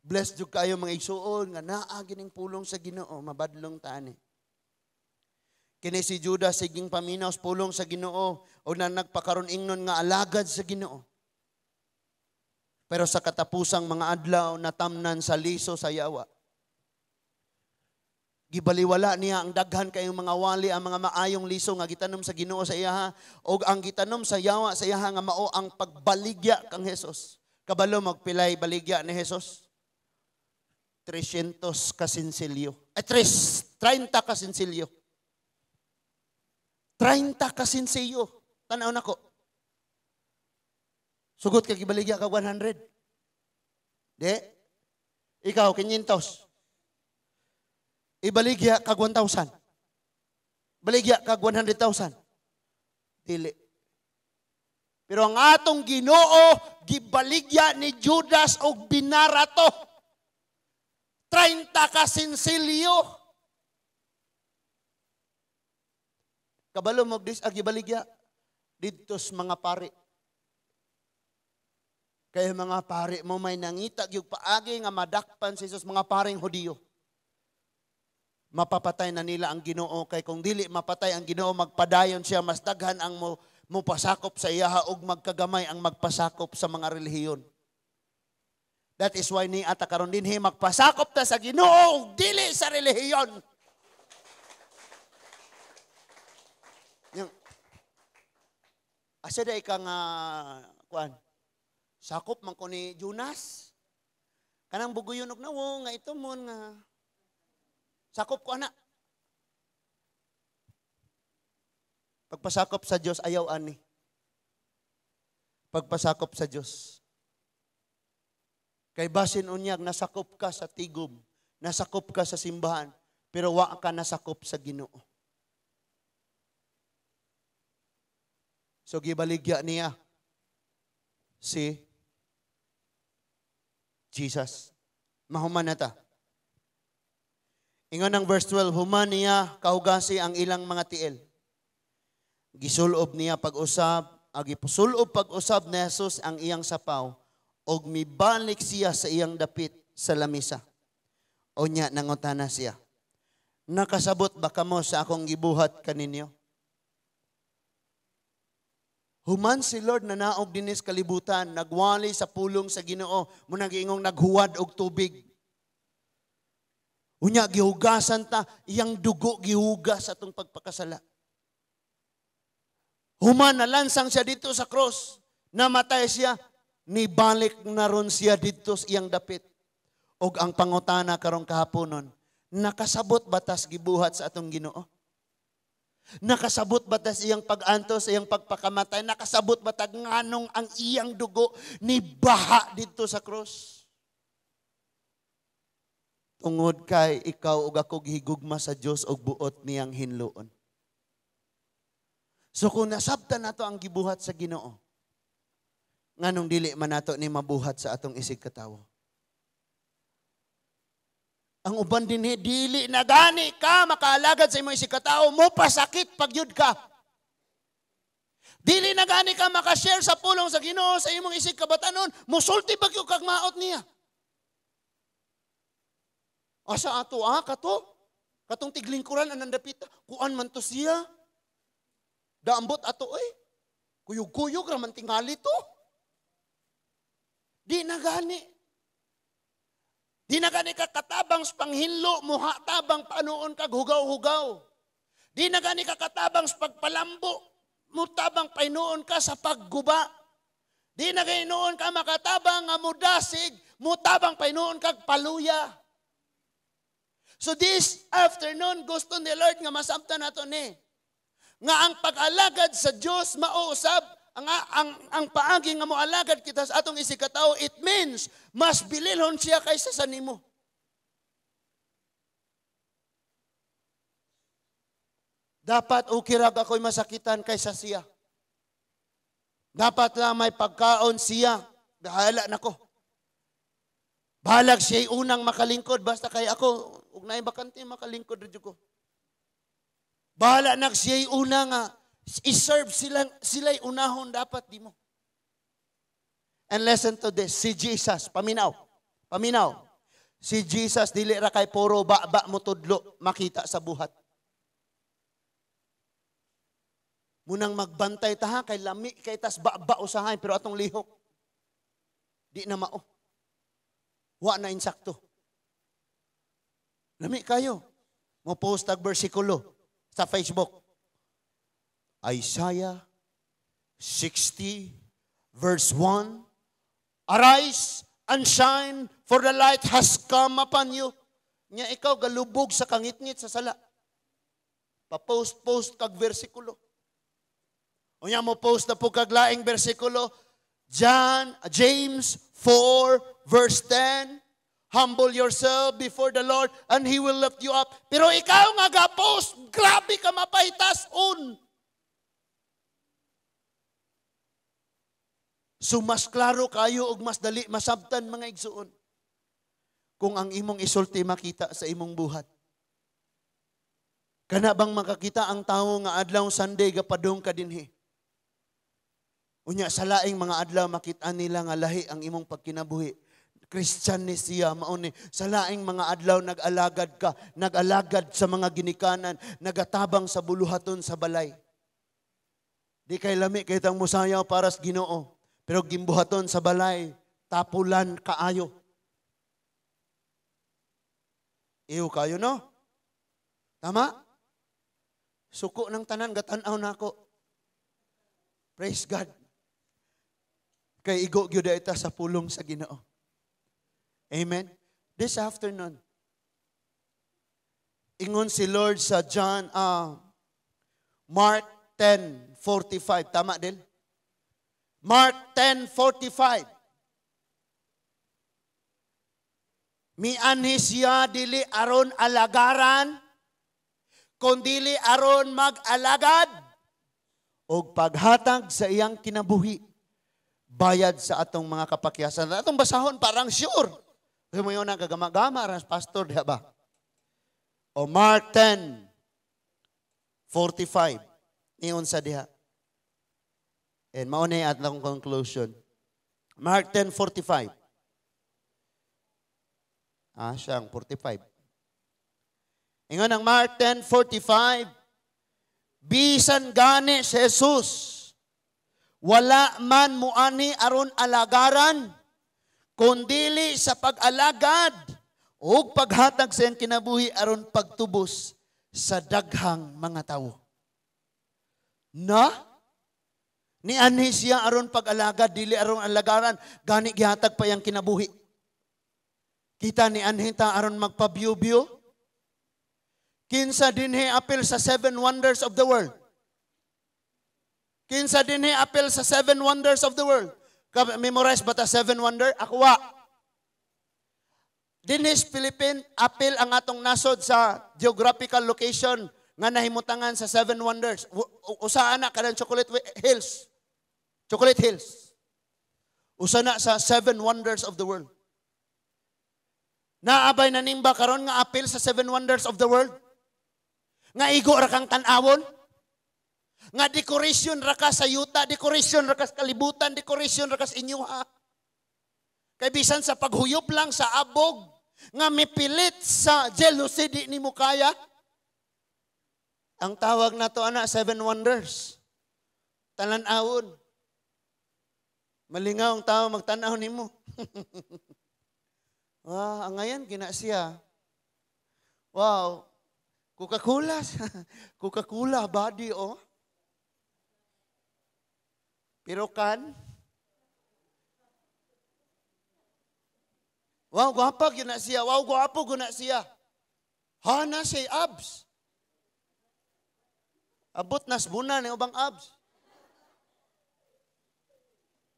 Blessed jud kayo mga igsuon nga naa gining pulong sa Ginoo, mabadlong tani. Kini si Judas siging paminaw sa pulong sa Ginoo o na nagpakaron ingnon nga alagad sa Ginoo. Pero sa katapusang mga adlaw natamnan sa liso sa yawa. Gibaliwala niya ang daghan kayong mga wali, ang mga maayong liso nga gitanom sa Ginoo sa iyaha, o ang gitanom sa yawa sa iyaha nga mao ang pagbaligya kang Hesus. Kabalo magpilay baligya ni Hesus? 300 kasinsilyo. 30 kasinsilyo. 30 kasinsilyo. Tanaw na ko. Sugot ka gibaligya ka 100. Di? Ikaw, 500. Ibaligya kag 1,000. Baligya kag 100,000. Dili. Pero ang atong Ginoo gibaligya ni Judas og binarato. 30 kasinsilyo. Kabalo mo dis gibaligya didtos mga pari. Kaya mga pari mo may nangita gyud paagi nga madakpan si Jesus, mga paring Hudiyo. Mapapatay na nila ang Ginoo, kay kung dili mapatay ang Ginoo magpadayon siya, mas daghan ang mo pasakop sa iyaha ug magkagamay ang magpasakop sa mga relihiyon. That is why ni ata karon dinhi magpasakop ta sa Ginoo ug dili sa relihiyon. Yung asa day ka nga kuan? Sakop man ko ni Jonas. Kanang buguyon og nawo nga ito mon nga sakop ko ana. Pagpasakop sa Dios ayaw ani. Pagpasakop sa Dios. Kay basin unyag nasakop ka sa tigom, nasakop ka sa simbahan, pero wa ka nasakop sa Ginoo. So gibaligya niya si Jesus. Mahuman na ta. Ingon ang verse 12, human niya kahugasi ang ilang mga tiil. Gisulob niya pag-usab, gisulob pag-usab ni Jesus ang iyang sapaw, og mibalik siya sa iyang dapit sa lamisa. O niya nangutana siya, nakasabot ba kamo sa akong gibuhat kaninyo? Human si Lord na naog dinis kalibutan, nagwali sa pulong sa Ginoo, munang giingong naghuwad og tubig. Unya gihugasan ta, iyang dugo gihugas atong pagpakasala. Human nalansang siya dito sa cross, namatay siya, nibalik na ron siya dito sa iyang dapit. Og ang pangutana karong kahaponon, nakasabot batas gibuhat sa atong Ginoo? Nakasabot batas iyang pag-antos, iyang pagpakamatay? Nakasabot batag nganong ang iyang dugo ni baha dito sa cross? Tungod kay ikaw ug ako gihigugma sa Dios og buot niyang hinluon. So kung nasabtan nato ang gibuhat sa Ginoo, nganong dili man nato ni mabuhat sa atong isig katawo? Ang uban dinhi dili na gani ka makaalagad sa imong isig katawo, mo pasakit pagyud ka. Dili na gani ka makashare sa pulong sa Ginoo sa imong isig kabatanon, musulti bagyo kag maot niya. Asa ato kato? Katong tiglingkuran anang dapita, kuan man to siya. Daambot ato kuyog-kuyog ra man tingali to. Di na gani. Di na gani ka katabang sa panghinlo, muha tabang panuon kag hugaw-hugaw. Di na gani ka katabang sa pagpalambo, mutabang painuon ka sa pagguba. Di na gani noon ka makatabang nga mudasig, mutabang painuon kag paluya. So this afternoon, gusto ni Lord nga masabtan nato ni. Nga ang pag-alagad sa Diyos mauusab, ang paagi nga moalagad kita sa atong isikataw, it means, mas bililhon siya kaysa sa nimo. Dapat ukirag ako'y masakitan kaysa siya. Dapat lang may pagkaon siya. Bahala na ko. Bahalag siya'y unang makalingkod, basta kay ako, ug naay bakante makalingkod rin ko. Bahala na siya'y una nga, i-serve sila'y unahon dapat di mo. And listen to this, si Jesus, paminaw. Si Jesus, dili ra kay puro ba mo tudlo, makita sa buhat. Munang magbantay ta kay lami, kay tas ba usahay, pero atong lihok, di na mao. Wa na insakto. Lami kayo. Mo post tag bersikulo sa Facebook. Isaiah 60 verse 1. Arise and shine, for the light has come upon you. Nya ikaw galubog sa kangit-ngit sa sala. Pa-post kag bersikulo. Unya mo post na po kag laing bersikulo. James 4 verse 10. Humble yourself before the Lord and He will lift you up. Pero ikaw nga ga-post, grabe ka mapaitas-on. So mas klaro kayo ug mas dali masabtan mga igsuon kung ang imong isulti makita sa imong buhat. Kana bang makakita ang tawo nga adlaw Sunday gapadong ka dinhi? Unya sa laing mga adlaw makita nila nga lahi ang imong pagkinabuhi. Christian ni siya mauni sa laing mga adlaw nag-alagad ka, nag-alagad sa mga ginikanan, nagatabang sa buluhaton sa balay. Di kay lami kay tang musayaw para sa Ginoo. Pero gimbuhaton sa balay, tapulan kaayo. Iyo kayo, no? Tama? Suko ng tanan, gatanaw na ako. Praise God. Kay igo gyud ita sa pulong sa Ginoo. Amen? This afternoon, ingon si Lord sa Mark 10:45. Tama din? Mark 10:45. Mianhi siya dili aron alagaran, kundili aron mag-alagad, o paghatag sa iyang kinabuhi, bayad sa atong mga kapakyasan. Atong basahon parang sure. Kasi mo yun ang kagama-gama, ras pastor, diha ba? O Mark 10:45. Iyon sa diha. And maunay at akong conclusion. Mark 10:45. Siyang 45. Ingon ang Mark 10:45. Bisan gani si Jesus, wala man muani aron alagaran, kundili sa pag-alagad o paghatag sa iyang kinabuhi aron pagtubos sa daghang mga tawo. Ni anhi siya aron pag-alagad, dili aron alagaran, gani gihatag pa yang kinabuhi. Kita ni anhi ta aron magpabiyo-biyo. Kinsa dinhi apil sa 7 wonders of the world. Kinsa dinhi apil sa 7 wonders of the world. Memorize ba ta 7 wonder? Ako wa. Dinhi Philippine apil ang atong nasod sa geographical location nga nahimutangan sa 7 wonders. Usa na kanang Chocolate Hills. Chocolate Hills. Usa na sa 7 wonders of the world. Naabay na nimba karon nga apil sa 7 wonders of the world? Nga igo ra kang tan-awon? Nga decoration ra ka sa yuta, decoration ra ka sa kalibutan, decoration ra ka sa inyuha. Kay bisan sa paghuyop lang sa abog, nga mipilit sa jealousy di nimo kaya. Ang tawag na to ana 7 wonders. Talan-awon. Malingaw ang tao magtanaw nimo. Ang ngayon gina siya. Wow. Coca-Cola. Coca-Cola body oh. Pero kan. Wow, gwapa gina siya. Wow, gwapo gina siya. Hana say abs. Abot nas buna ni ubang abs.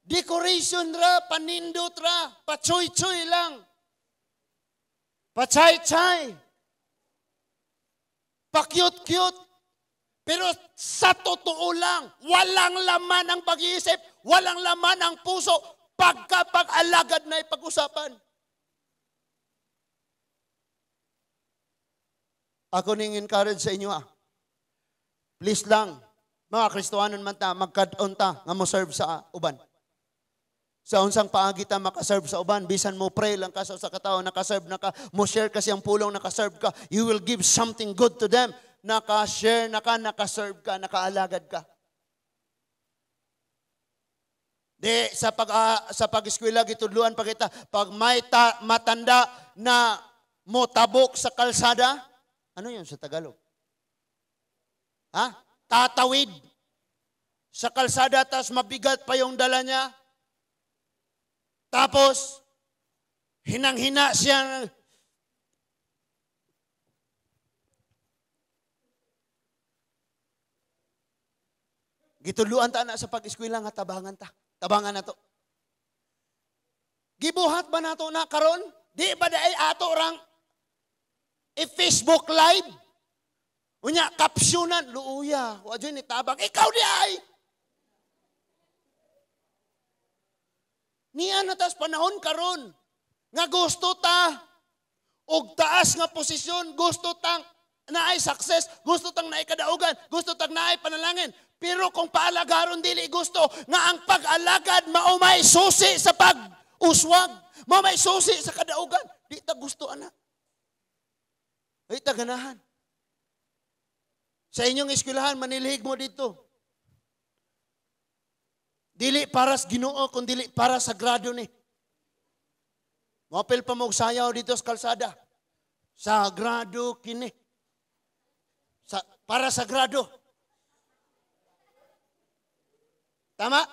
Decoration ra, panindot ra, pachoy-choy lang. Pachay-chay. Pa-cute-cute. Pero sa totoo lang, walang laman ang pag-iisip, walang laman ang puso, pagkapag-alagad na ipag-usapan. Ako ning encourage sa inyo Please lang, mga Kristohanon man ta, magkadaon ta, nga mo serve sa uban. Sa unsang paagi ta makaserve sa uban, bisan mo pray lang ka sa katao, nakaserve na ka, mo share kasi ang pulong nakaserve ka, you will give something good to them. Naka-share na ka, nakaserve ka, nakaalagad ka. Di sa pag-eskwela gitudluan pa kita, pag may matanda na mo tabok sa kalsada, Ano yun sa Tagalog? Ha? Tatawid sa kalsada, tapos mabigat pa yung dala niya. Tapos, hinang-hina siya. Gituluan ta na sa pag-eskwela nga tabangan ta. Tabangan na to. Gibuhat ba nato na karon? Di ba daay ato rang i-Facebook live? Unya, kapsyonan, luuya, wadyo ni tabang, ikaw di ay! Niya na tas panahon karon nga gusto ta, og taas nga posisyon, gusto tang naay success, gusto tang naay kadaugan, gusto tang naay panalangin. Pero kung paalagaron dili gusto, nga ang pag-alagad maumay susi sa pag-uswag, maumay susi sa kadaugan, di ta gusto ana. Ay ta ganahan. Sa inyong eskwelahan, manilhig mo dito. Dili para sa Ginoo, kundi dili para sa grado ni. Mapil pa mo sayaw dito sa kalsada. Sagrado kini. Para sa grado. Tama?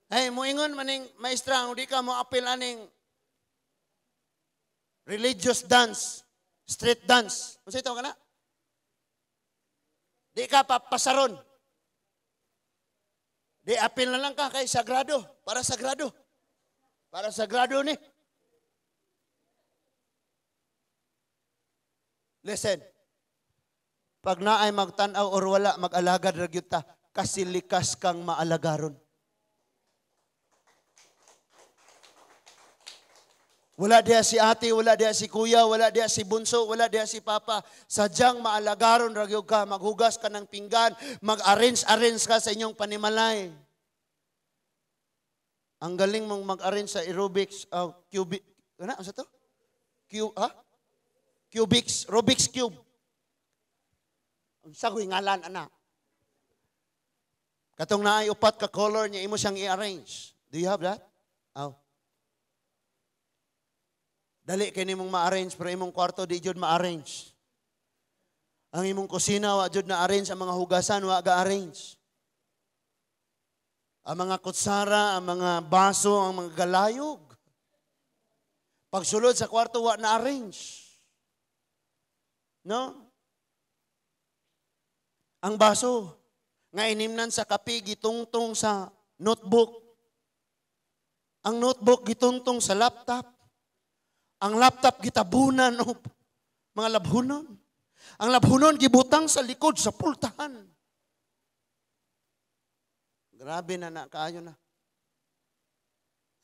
Ay, muingon maning maestra, hindi ka mo apil aning religious dance, street dance. Kung ito ka na? Di ka papasaron. Di apil na lang ka kay sagrado. Para sagrado. Para sagrado ni. Listen. Pag naay magtanaw or wala, mag-alagad ragyot ta, kasi likas kang maalagaron. Wala diya si ate, wala diya si kuya, wala diya si bunso, wala diya si papa. Sadyang maalagaron ragyot ka, maghugas ka ng pinggan, mag-arrange ka sa inyong panimalay. Ang galing mong mag-arrange sa aerobics, ano sa to? Rubik's Cube. Ang sagoy ngalan, anak. Katong naay upat ka color niya, imo siyang i-arrange. Do you have that? Oh. Dali kay nimong ma-arrange, pero imong kwarto di jud ma-arrange. Ang imong kusina, wa jud na-arrange, ang mga hugasan, wa ga-arrange. Ang mga kutsara, ang mga baso, ang mga galayog. Pagsulod sa kwarto, wa na-arrange. No? Ang baso, nga inimnan sa kape, gitungtong sa notebook. Ang notebook, gitungtong sa laptop. Ang laptop, gitabunan o mga labhunon. Ang labhunon, gibutang sa likod, sa pultahan. Grabe na kaayo na.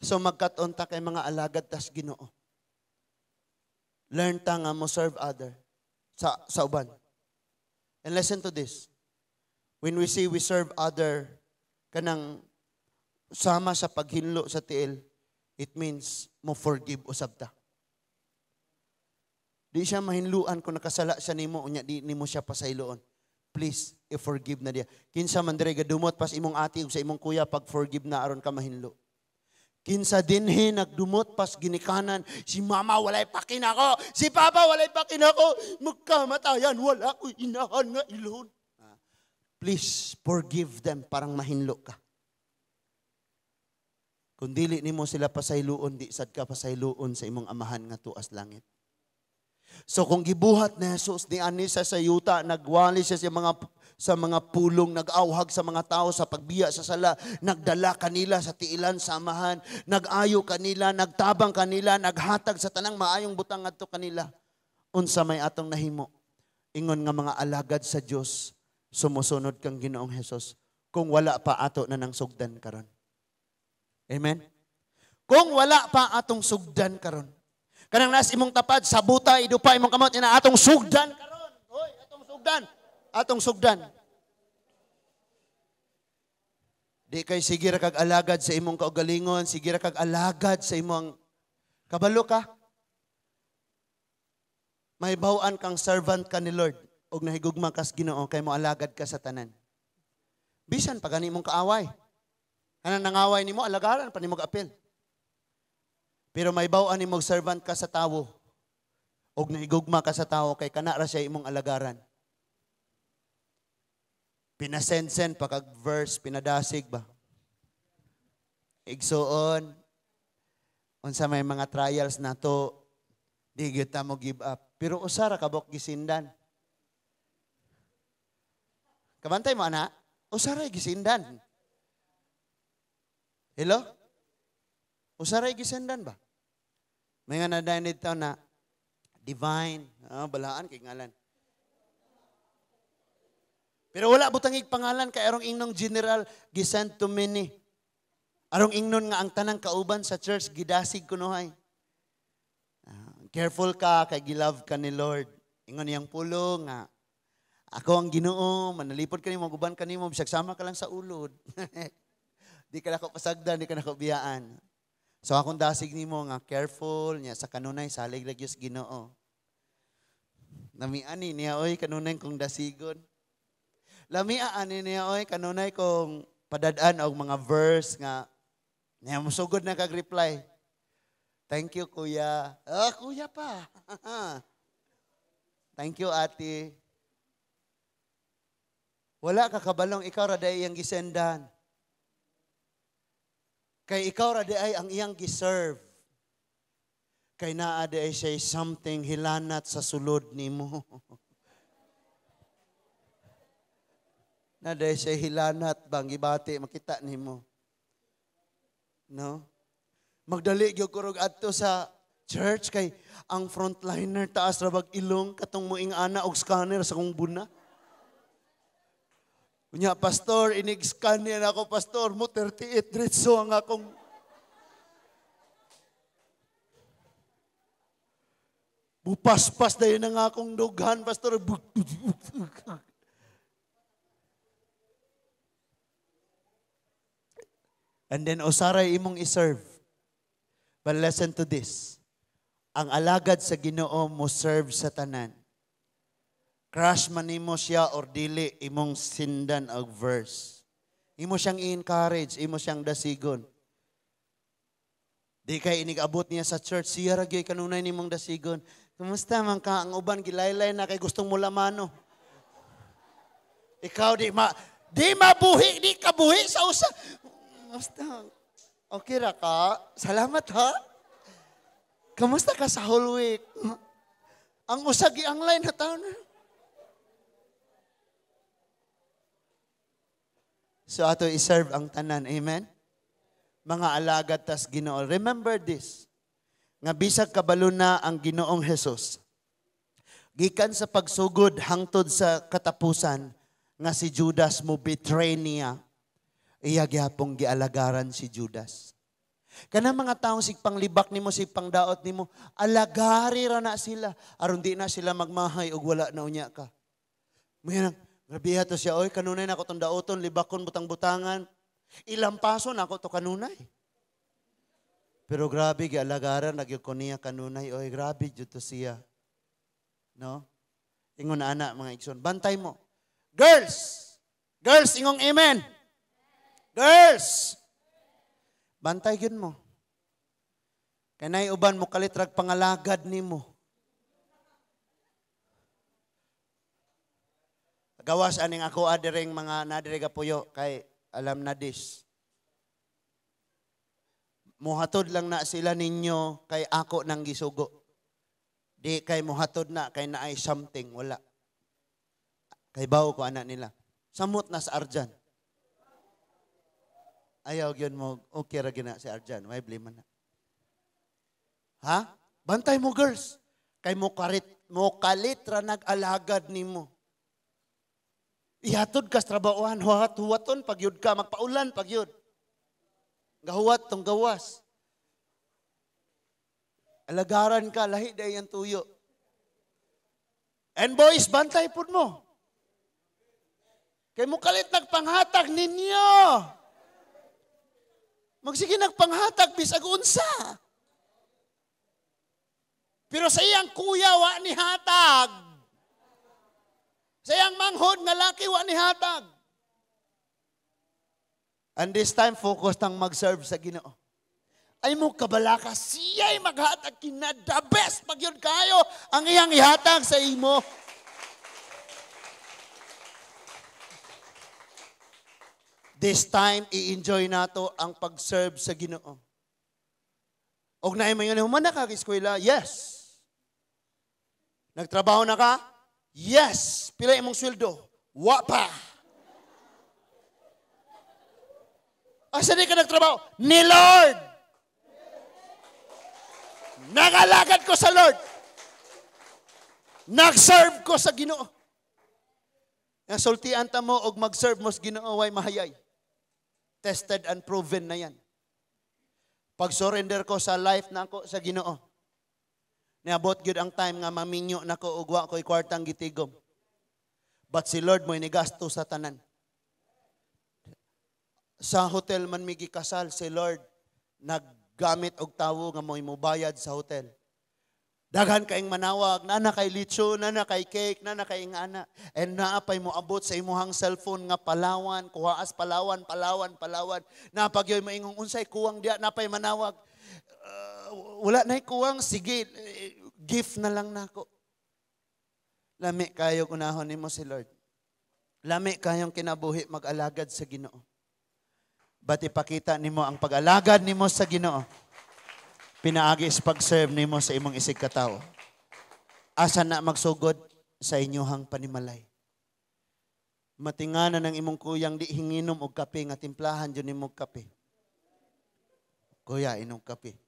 So magkaton ta kay mga alagad tas Ginoo. Learn ta nga mo serve other sa uban. And listen to this. When we say we serve other, kanang sama sa paghinlo sa tiil, it means mo forgive usab ta. Di siya mahinluan kung nakasala siya nimo, unya di nimo siya pasayloon. Please, i-forgive na diya. Kinsa man dire gadumot pas imong ati ug sa imong kuya, pag forgive na aron ka mahinlo. Kinsa dinhi nagdumot pas ginikanan, si mama walay pakinako, si papa walay pakinako, magkamatayan wala ko inahan nga ilon. Please forgive them, parang mahinlo ka. Kung dili nimo sila pasayloon, di sad ka pasayloon sa imong amahan nga tuas langit. So kung gibuhat ni Jesus ni ani sa yuta, nagwali siya sa mga pulong, nag-awhag sa mga tao sa pagbiya sa sala, nagdala kanila sa tiilan sa amahan, nag-ayo kanila, nagtabang kanila, naghatag sa tanang maayong butang adto kanila. Unsa may atong nahimo? Ingon nga mga alagad sa Dios, sumusunod kang Ginoong Hesus, kung wala pa ato na nang sugdan karon. Amen? Kung wala pa atong sugdan karon. Kanang nas imong tapad, sa buta, idupa imong kamot, ina atong sugdan karon. Hoy, atong sugdan. Atong sugdan. Di kay sige ra kag alagad sa imong kaugalingon, sige ra kag alagad sa imong kabalo ka. May bawaan kang servant ka ni Lord og nahigugma kas Ginoo kay mo alagad ka sa tanan. Bisan pa gani mong kaaway. Kanang nangaway nimo, alagaran pa nimo ka-apil. Pero may bawaan nimo servant ka sa tawo og naigugma ka sa tao kay kana ra siya imong alagaran. Pinasend-send pagkag verse, pinadasig ba? Igsuon, unsa may mga trials na to, di gyud ta mo give up. Pero usara kabok gisindan. Kabantay mo ana, usara gisindan. Hello? Usara gisindan ba? May nga na dito na divine, balaan kay ngalan. Pero wala butangig pangalan kay arong ingnon general gisend to many. Arong ingnon nga ang tanang kauban sa church gidasig kunuhay. Careful ka kay gilove ka ni Lord. Ingon niyang pulo nga ako ang Ginoo, manalipod kanimo, guban kanimo, bisag sama ka lang sa ulod. Di ka nako pasagdan, di ka nako biyaan. So akong dasig nimo nga careful niya sa kanunay salig lagyos Ginoo. Namiani niya oy kanunay kong dasigon. Lamiaan niya oy kanunay kong padadaan og mga verse nga niya musugod na kag reply. Thank you kuya. Kuya pa. Thank you ate. Wala ka kabalong ikaw ra day iyang gisendan. Kay ikaw ra day ang iyang giserve. Kay naa day say something hilanat sa sulod nimo. Na day say hilanat bang gibati makita nimo. No? Magdali gyud ko adto sa church kay ang frontliner taas ra bag ilong katong moing ana og scanner sa kong buna. Unya pastor inig-scan niya ako pastor mo 38 diretso ang akong bupas-pas dayon ang akong dughan pastor. And then usaray imong iserve. But listen to this. Ang alagad sa Ginoo mo serve sa tanan. Crush man nimo siya or dili imong sindan og verse. Imo siyang i-encourage, imo siyang dasigon. Di kay inigabot niya sa church, siya ra gyud kanunay nimong dasigon. Kumusta man ka ang uban gilaylay na kay gustong mo lamano. Ikaw di mabuhi, di ka buhi sa usa. Kumusta? Okay ra ka? Salamat ha. Kamusta ka sa whole week? Ang usagi ang line na taon. So ato iserve ang tanan. Amen? Mga alagad tas Ginoo. Remember this. Nga bisag kabalo na ang Ginoong Hesus. Gikan sa pagsugod hangtod sa katapusan nga si Judas mo betray niya. Iya gyapong gialagaran si Judas. Kana mga taong sigpanglibak nimo, sigpangdaot nimo, alagari ra na sila aron di na sila magmahay og wala na unya ka. Mayang grabe to siya, oy kanunay na ko tong daoton, libakon butang-butangan. Ilampason ako to kanunay. Pero grabe gialagaran nagyud ko niya kanunay, oy grabe jud to siya. No? Ingon na ana mga igsoon, bantay mo. Girls, ingong amen. Girls, bantay gyud mo. Kanay uban mo kalitrag pangalagad nimo. Gawas aning ako adiring mga nadiri puyo kay alam na this. Muhatod lang na sila ninyo kay ako nang gisugo. Di kay muhatod na kay naay something wala. Kay bawo ko anak nila. Samot na sa Arjan. Ayaw yun mo, okay ra gina si Arjan. May blame na. Ha? Bantay mo girls. Kay mo kalit ra nag-alagad nimo. Ihatod ka sa trabahoan, huwaton pagyud ka, magpaulan pagyud. Gahuwat tong gawas. Alagaran ka, lahi day ang tuyo. And boys, bantay pud mo. Kay mo kalit nagpanghatag ninyo. Magsige nagpanghatag bisag unsa. Pero sa iyang kuya wa ni hatag. Sa iyang manghod nga laki wa ni hatag. And this time focus tang mag-serve sa Ginoo. ay mo kabalaka, siya'y maghatag kina the best pag yun kayo ang iyang ihatag sa imo. This time, i-enjoy nato ang pag-serve sa Ginoo. Og na mo yun, humana ka eskwela? Yes. Nagtrabaho na ka? Yes. Pila imong sweldo? Wa pa. Asa di ka nagtrabaho? Ni Lord. Nagalagad ko sa Lord. Nag-serve ko sa Ginoo. Ang sultian ta mo og mag-serve mo sa Ginoo way mahayay. Tested and proven na yan. Pag-surrender ko sa life na ako sa Ginoo. Niabot gyud ang time nga maminyo na ko ug wa ko'y kwartang gitigom. But si Lord mo'y nigasto sa tanan. Sa hotel man mi gikasal si Lord naggamit og tawo nga mo'y mobayad sa hotel. Daghan kaing manawag, nana kay litso, nana kay cake, nana kay ingana. And naapay mo abot sa imuhang cellphone nga Palawan, kuhaas Palawan. Napagyoy mo ingong unsay kuwang diya, napay manawag. Wala na'y kuwang, sige, gift na lang nako. Lami kayo kunahon nimo si Lord. Lami kayong kinabuhi mag-alagad sa Ginoo. Ba't ipakita nimo ang pag-alagad nimo sa Ginoo? Pinaagis pag-serve nimo sa imong isig katawo. Asa na magsugod sa inyuhang panimalay. Matinganan ng imong kuyang di hinginom og kape nga timplahan jud nimo kape. Kuya, inom kape.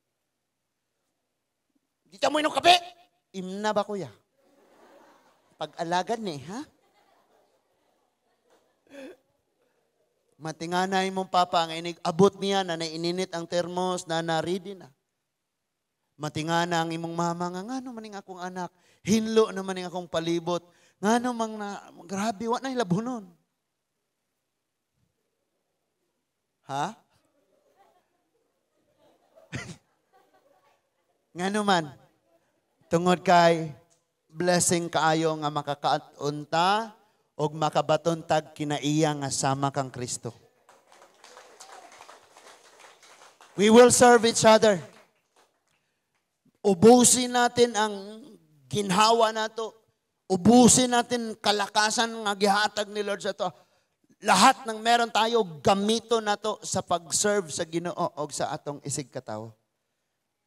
Di ta mo inom kape? Imna ba kuya? Pag-alagad ni, ha? Matinganay mong papa nga inig abot niya na naininit ang termos na na-ready na. Matingana ang imong mama nga ngano maning akong anak, hinlo na maning akong palibot, ngano mang na grabe wa na hilabunon. Ha? Ngano man tungod kay blessing kaayo nga makakaunta og makabatontag kinaiya nga sama kang Kristo. We will serve each other. Ubusin natin ang ginhawa nato. Ubusin natin kalakasan nga gihatag ni Lord sa to. Lahat ng meron tayo, gamito nato sa pag-serve sa Ginoo o sa atong isig katawo.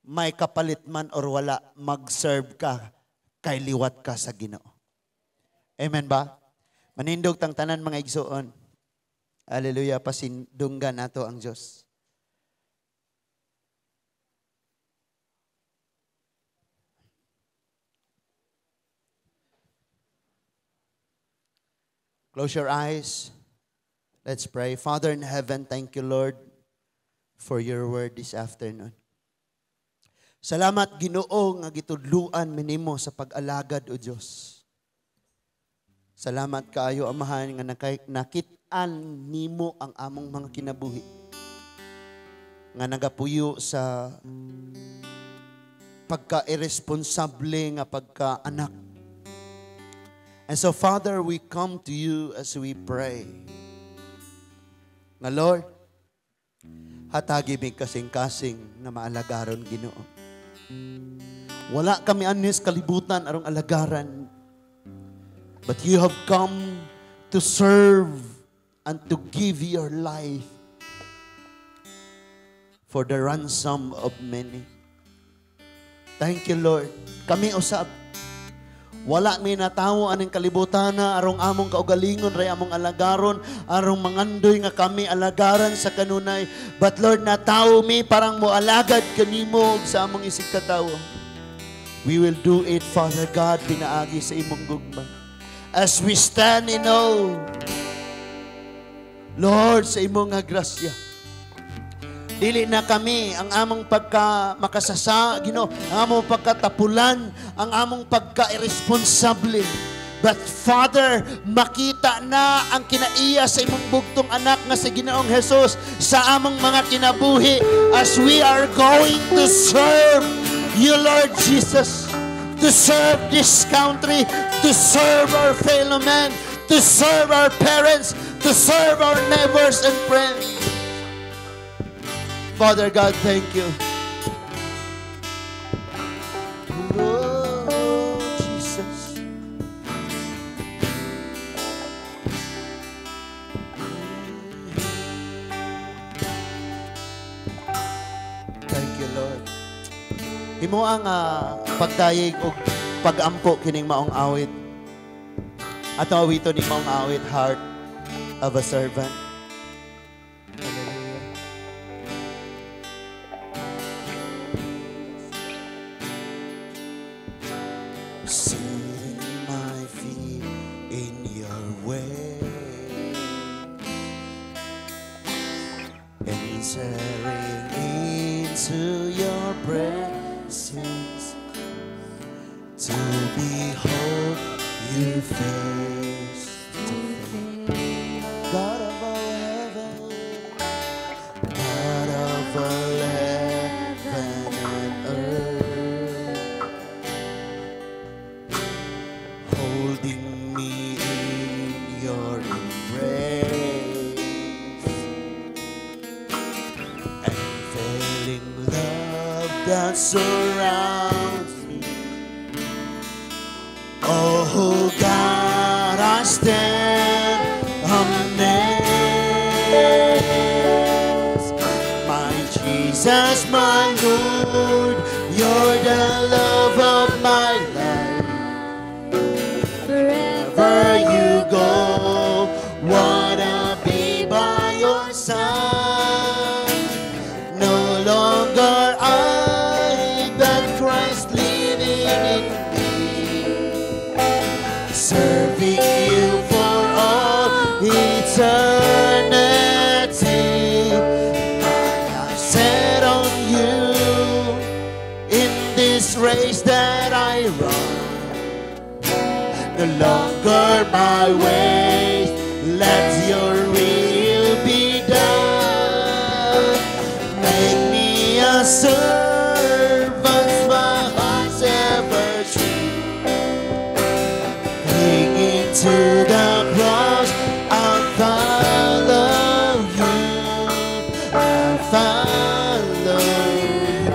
May kapalit man or wala, mag-serve ka, kay liwat ka sa Ginoo. Amen ba? Manindog tang tanan mga igsoon. Hallelujah, pasindunggan nato ang Diyos. Close your eyes. Let's pray. Father in heaven, thank you, Lord, for your word this afternoon. Salamat, Ginoo, nga gitudluan minimo sa pag-alagad, O Diyos. Salamat kaayo, Amahan, nga nakit-an nimo ang among mga kinabuhi. Nga nagapuyo sa pagka-irresponsable nga pagka-anak. And so, Father, we come to you as we pray. Nga Lord, hatagi mi kasing-kasing na maalagaron, Ginoo. Wala kami anis kalibutan arong alagaran. But you have come to serve and to give your life for the ransom of many. Thank you, Lord. Kami usab. Wala mi natawo aning kalibutan na arong among kaugalingon ray among alagaron, arong mangandoy nga kami alagaran sa kanunay. But Lord, natawo mi parang moalagad kanimo sa among isig katawo. We will do it, Father God, pinaagi sa imong gugma. As we stand in awe, Lord, sa imong nga grasya. Dili na kami ang among makasasa, Ginoo, ang among pagkatapulan, ang among pagka-irresponsable. But Father, makita na ang kinaiya sa imong bugtong anak nga si Ginoong Jesus sa among mga kinabuhi as we are going to serve you, Lord Jesus, to serve this country, to serve our fellow men, to serve our parents, to serve our neighbors and friends. Father God, thank you. Imo ang pagdayeg o pagampo kining maong awit. At awiton ni maong awit, Heart of a Servant. Setting my feet in your way, entering into your presence, to behold you face to face. God of all heaven, God of all heaven and earth, holding me in your embrace, unfailing love that surrounds me. Oh God, I stand amazed. My Jesus, my Lord, you're the love of my life. Wherever you go, wanna be by your side. No longer I, but Christ living in me, serving you for all eternity. I set on you in this race that I run. No longer my ways, let your will be done. Make me a servant, my heart's ever true. Clinging to the cross, I'll follow you. I'll follow you.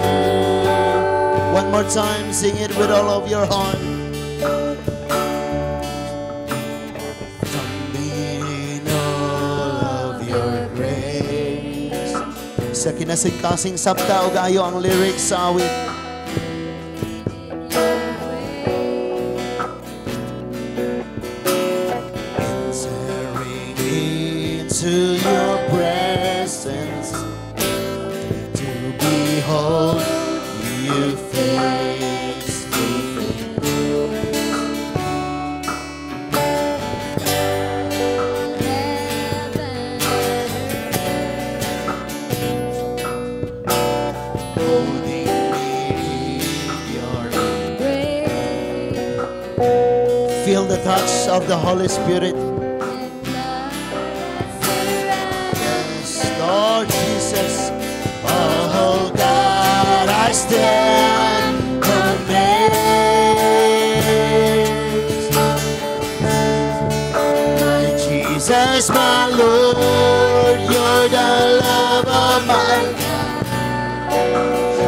One more time, sing it with all of your heart. Sa kinasigtasing sabta o gayo ang lyrics sa awit. Entering into your presence, to behold you face to face. Feel the touch of the Holy Spirit. Yes, Lord Jesus. Oh God, I stand amazed. My Jesus, my Lord, you're the love of my life.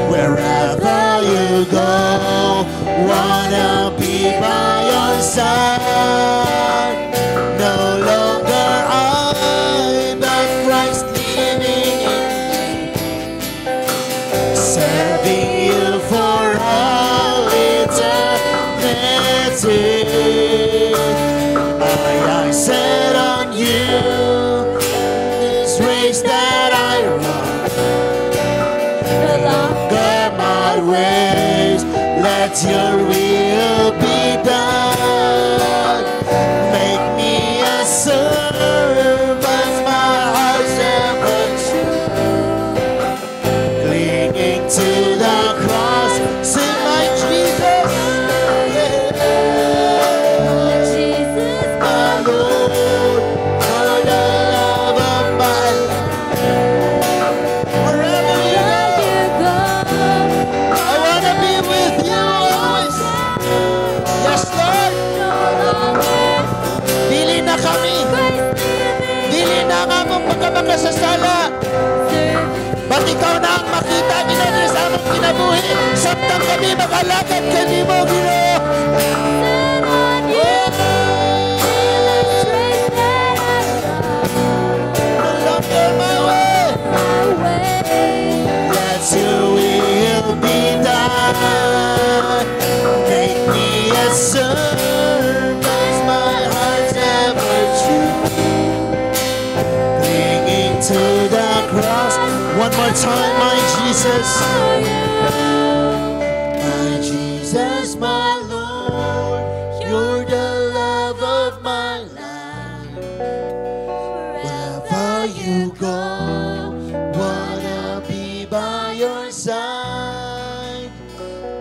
Wherever you go, wanna be by your side. No longer I, but Christ living in me, serving you for all eternity. My eyes set on you, this race that I run. No longer my ways, let your will be done. Make me a servant, my heart's ever true. Clinging to the cross, sing my Jesus. Jesus, my Lord, for the love of my life. Wherever you go, I wanna be with you always. Yes, Lord. Dili na kami. Dili na nga mong pagkamakasasala. Ba't ikaw na ang makita ginagin sa among kinabuhi? Samtang kami makalakad kami mo, Ginoo. No longer my way. Let your will be done. to the cross. One more time, my Jesus. My Jesus, my Lord, you're the love of my life. Wherever you go, wanna be by your side.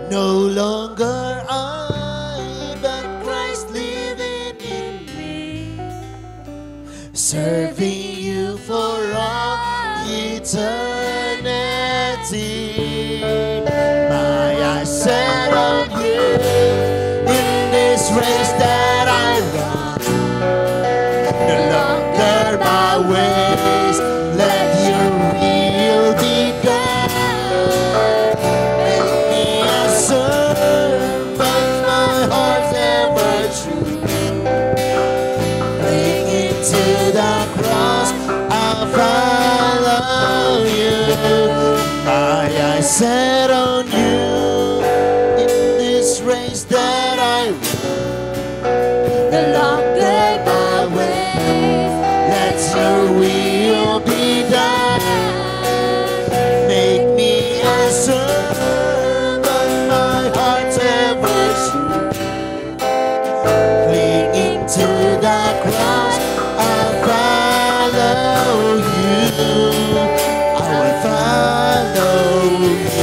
No longer I, but Christ living in me, serving you for all eternity. My eyes set on you in this race that I run. No longer my ways, let your will be done. Make me a servant, my heart's ever true. Clinging to the cross, I'll follow you. My eyes set on you in this race that I run. No longer my ways, let your will be done. Make me a servant, my heart's ever true. Clinging to the cross, I'll follow you. I will follow you.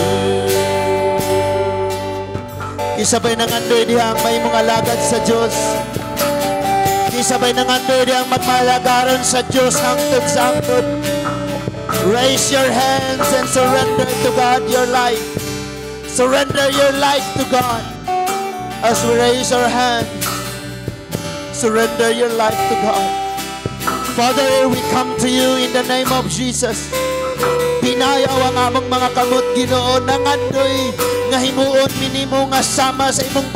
Kisabay ng andoy dihang may mga lagad sa Diyos. Kisabay ng andoy dihang magmalagaron sa Diyos hangtod sa hangtod. Raise your hands and surrender to God your life. Surrender your life to God. As we raise our hands, surrender your life to God. Father, we come to you in the name of Jesus. Pinayaw ang among mga kamot, Ginoo, nang andoy nga himuon minimo nga sama sa imong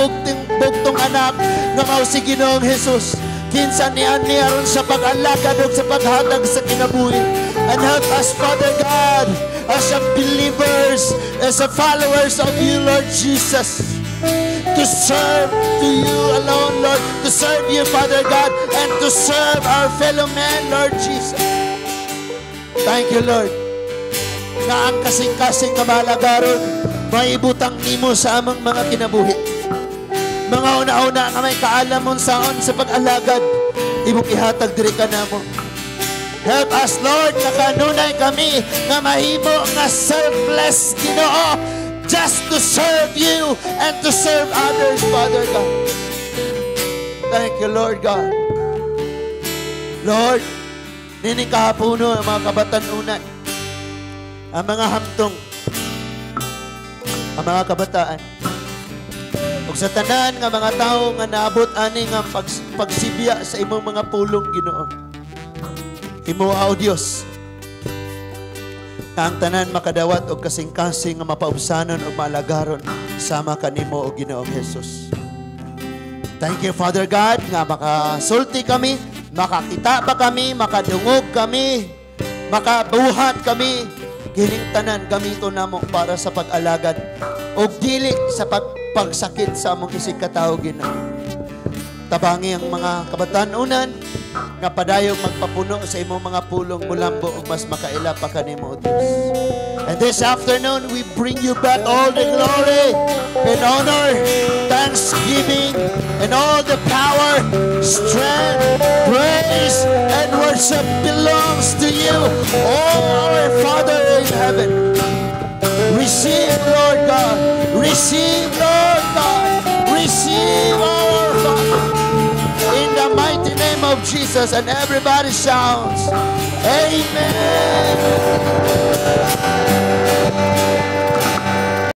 bugtong anak nga mao si Ginoong Jesus. Kinsa niyan aron sa pag-alakad ug sa paghatag sa kinabuhi. And help us, Father God, as a believers, as a followers of you, Lord Jesus, to serve to you alone, Lord, to serve you, Father God, and to serve our fellow men, Lord Jesus. Thank you, Lord, na ang kasing-kasing nga malagaron maibutang nimo sa among mga kinabuhi. Mga una-una nga may kaalamon saon sa pag-alagad, imong ihatag diri ka namo. Help us, Lord, na kanunay kami nga mahimo nga selfless, Ginoo, just to serve you and to serve others, Father God. Thank you, Lord God. Lord, nini kahapuno ang mga kabatanunan, ang mga hamtong, ang mga kabataan, ug sa tanan nga mga tao nga naabot ani nga pagsibya sa imong mga pulong, Ginoo. Imo o Dios, ang tanan makadawat og kasing-kasing nga mapaubsanon o malagaron sama kanimo o Ginoong Jesus. Thank you, Father God, nga makasulti kami, makakita pa kami, makadungog kami, makabuhat kami, kining tanan gamito namo para sa pag-alagad o dili sa pagsakit sa among isig katao, Ginoo. Tabangi ang mga kabatanunan nga padayong magpapuno sa imong mga pulong mulambo ug mas makaila pa kanimo, Dios. And this afternoon we bring you back all the glory and honor, thanksgiving, and all the power, strength, praise, and worship belongs to you, oh our Father in heaven. Receive, Lord God. Receive, Lord God. Receive, our Father. In the mighty name of Jesus, and everybody shouts, Amen.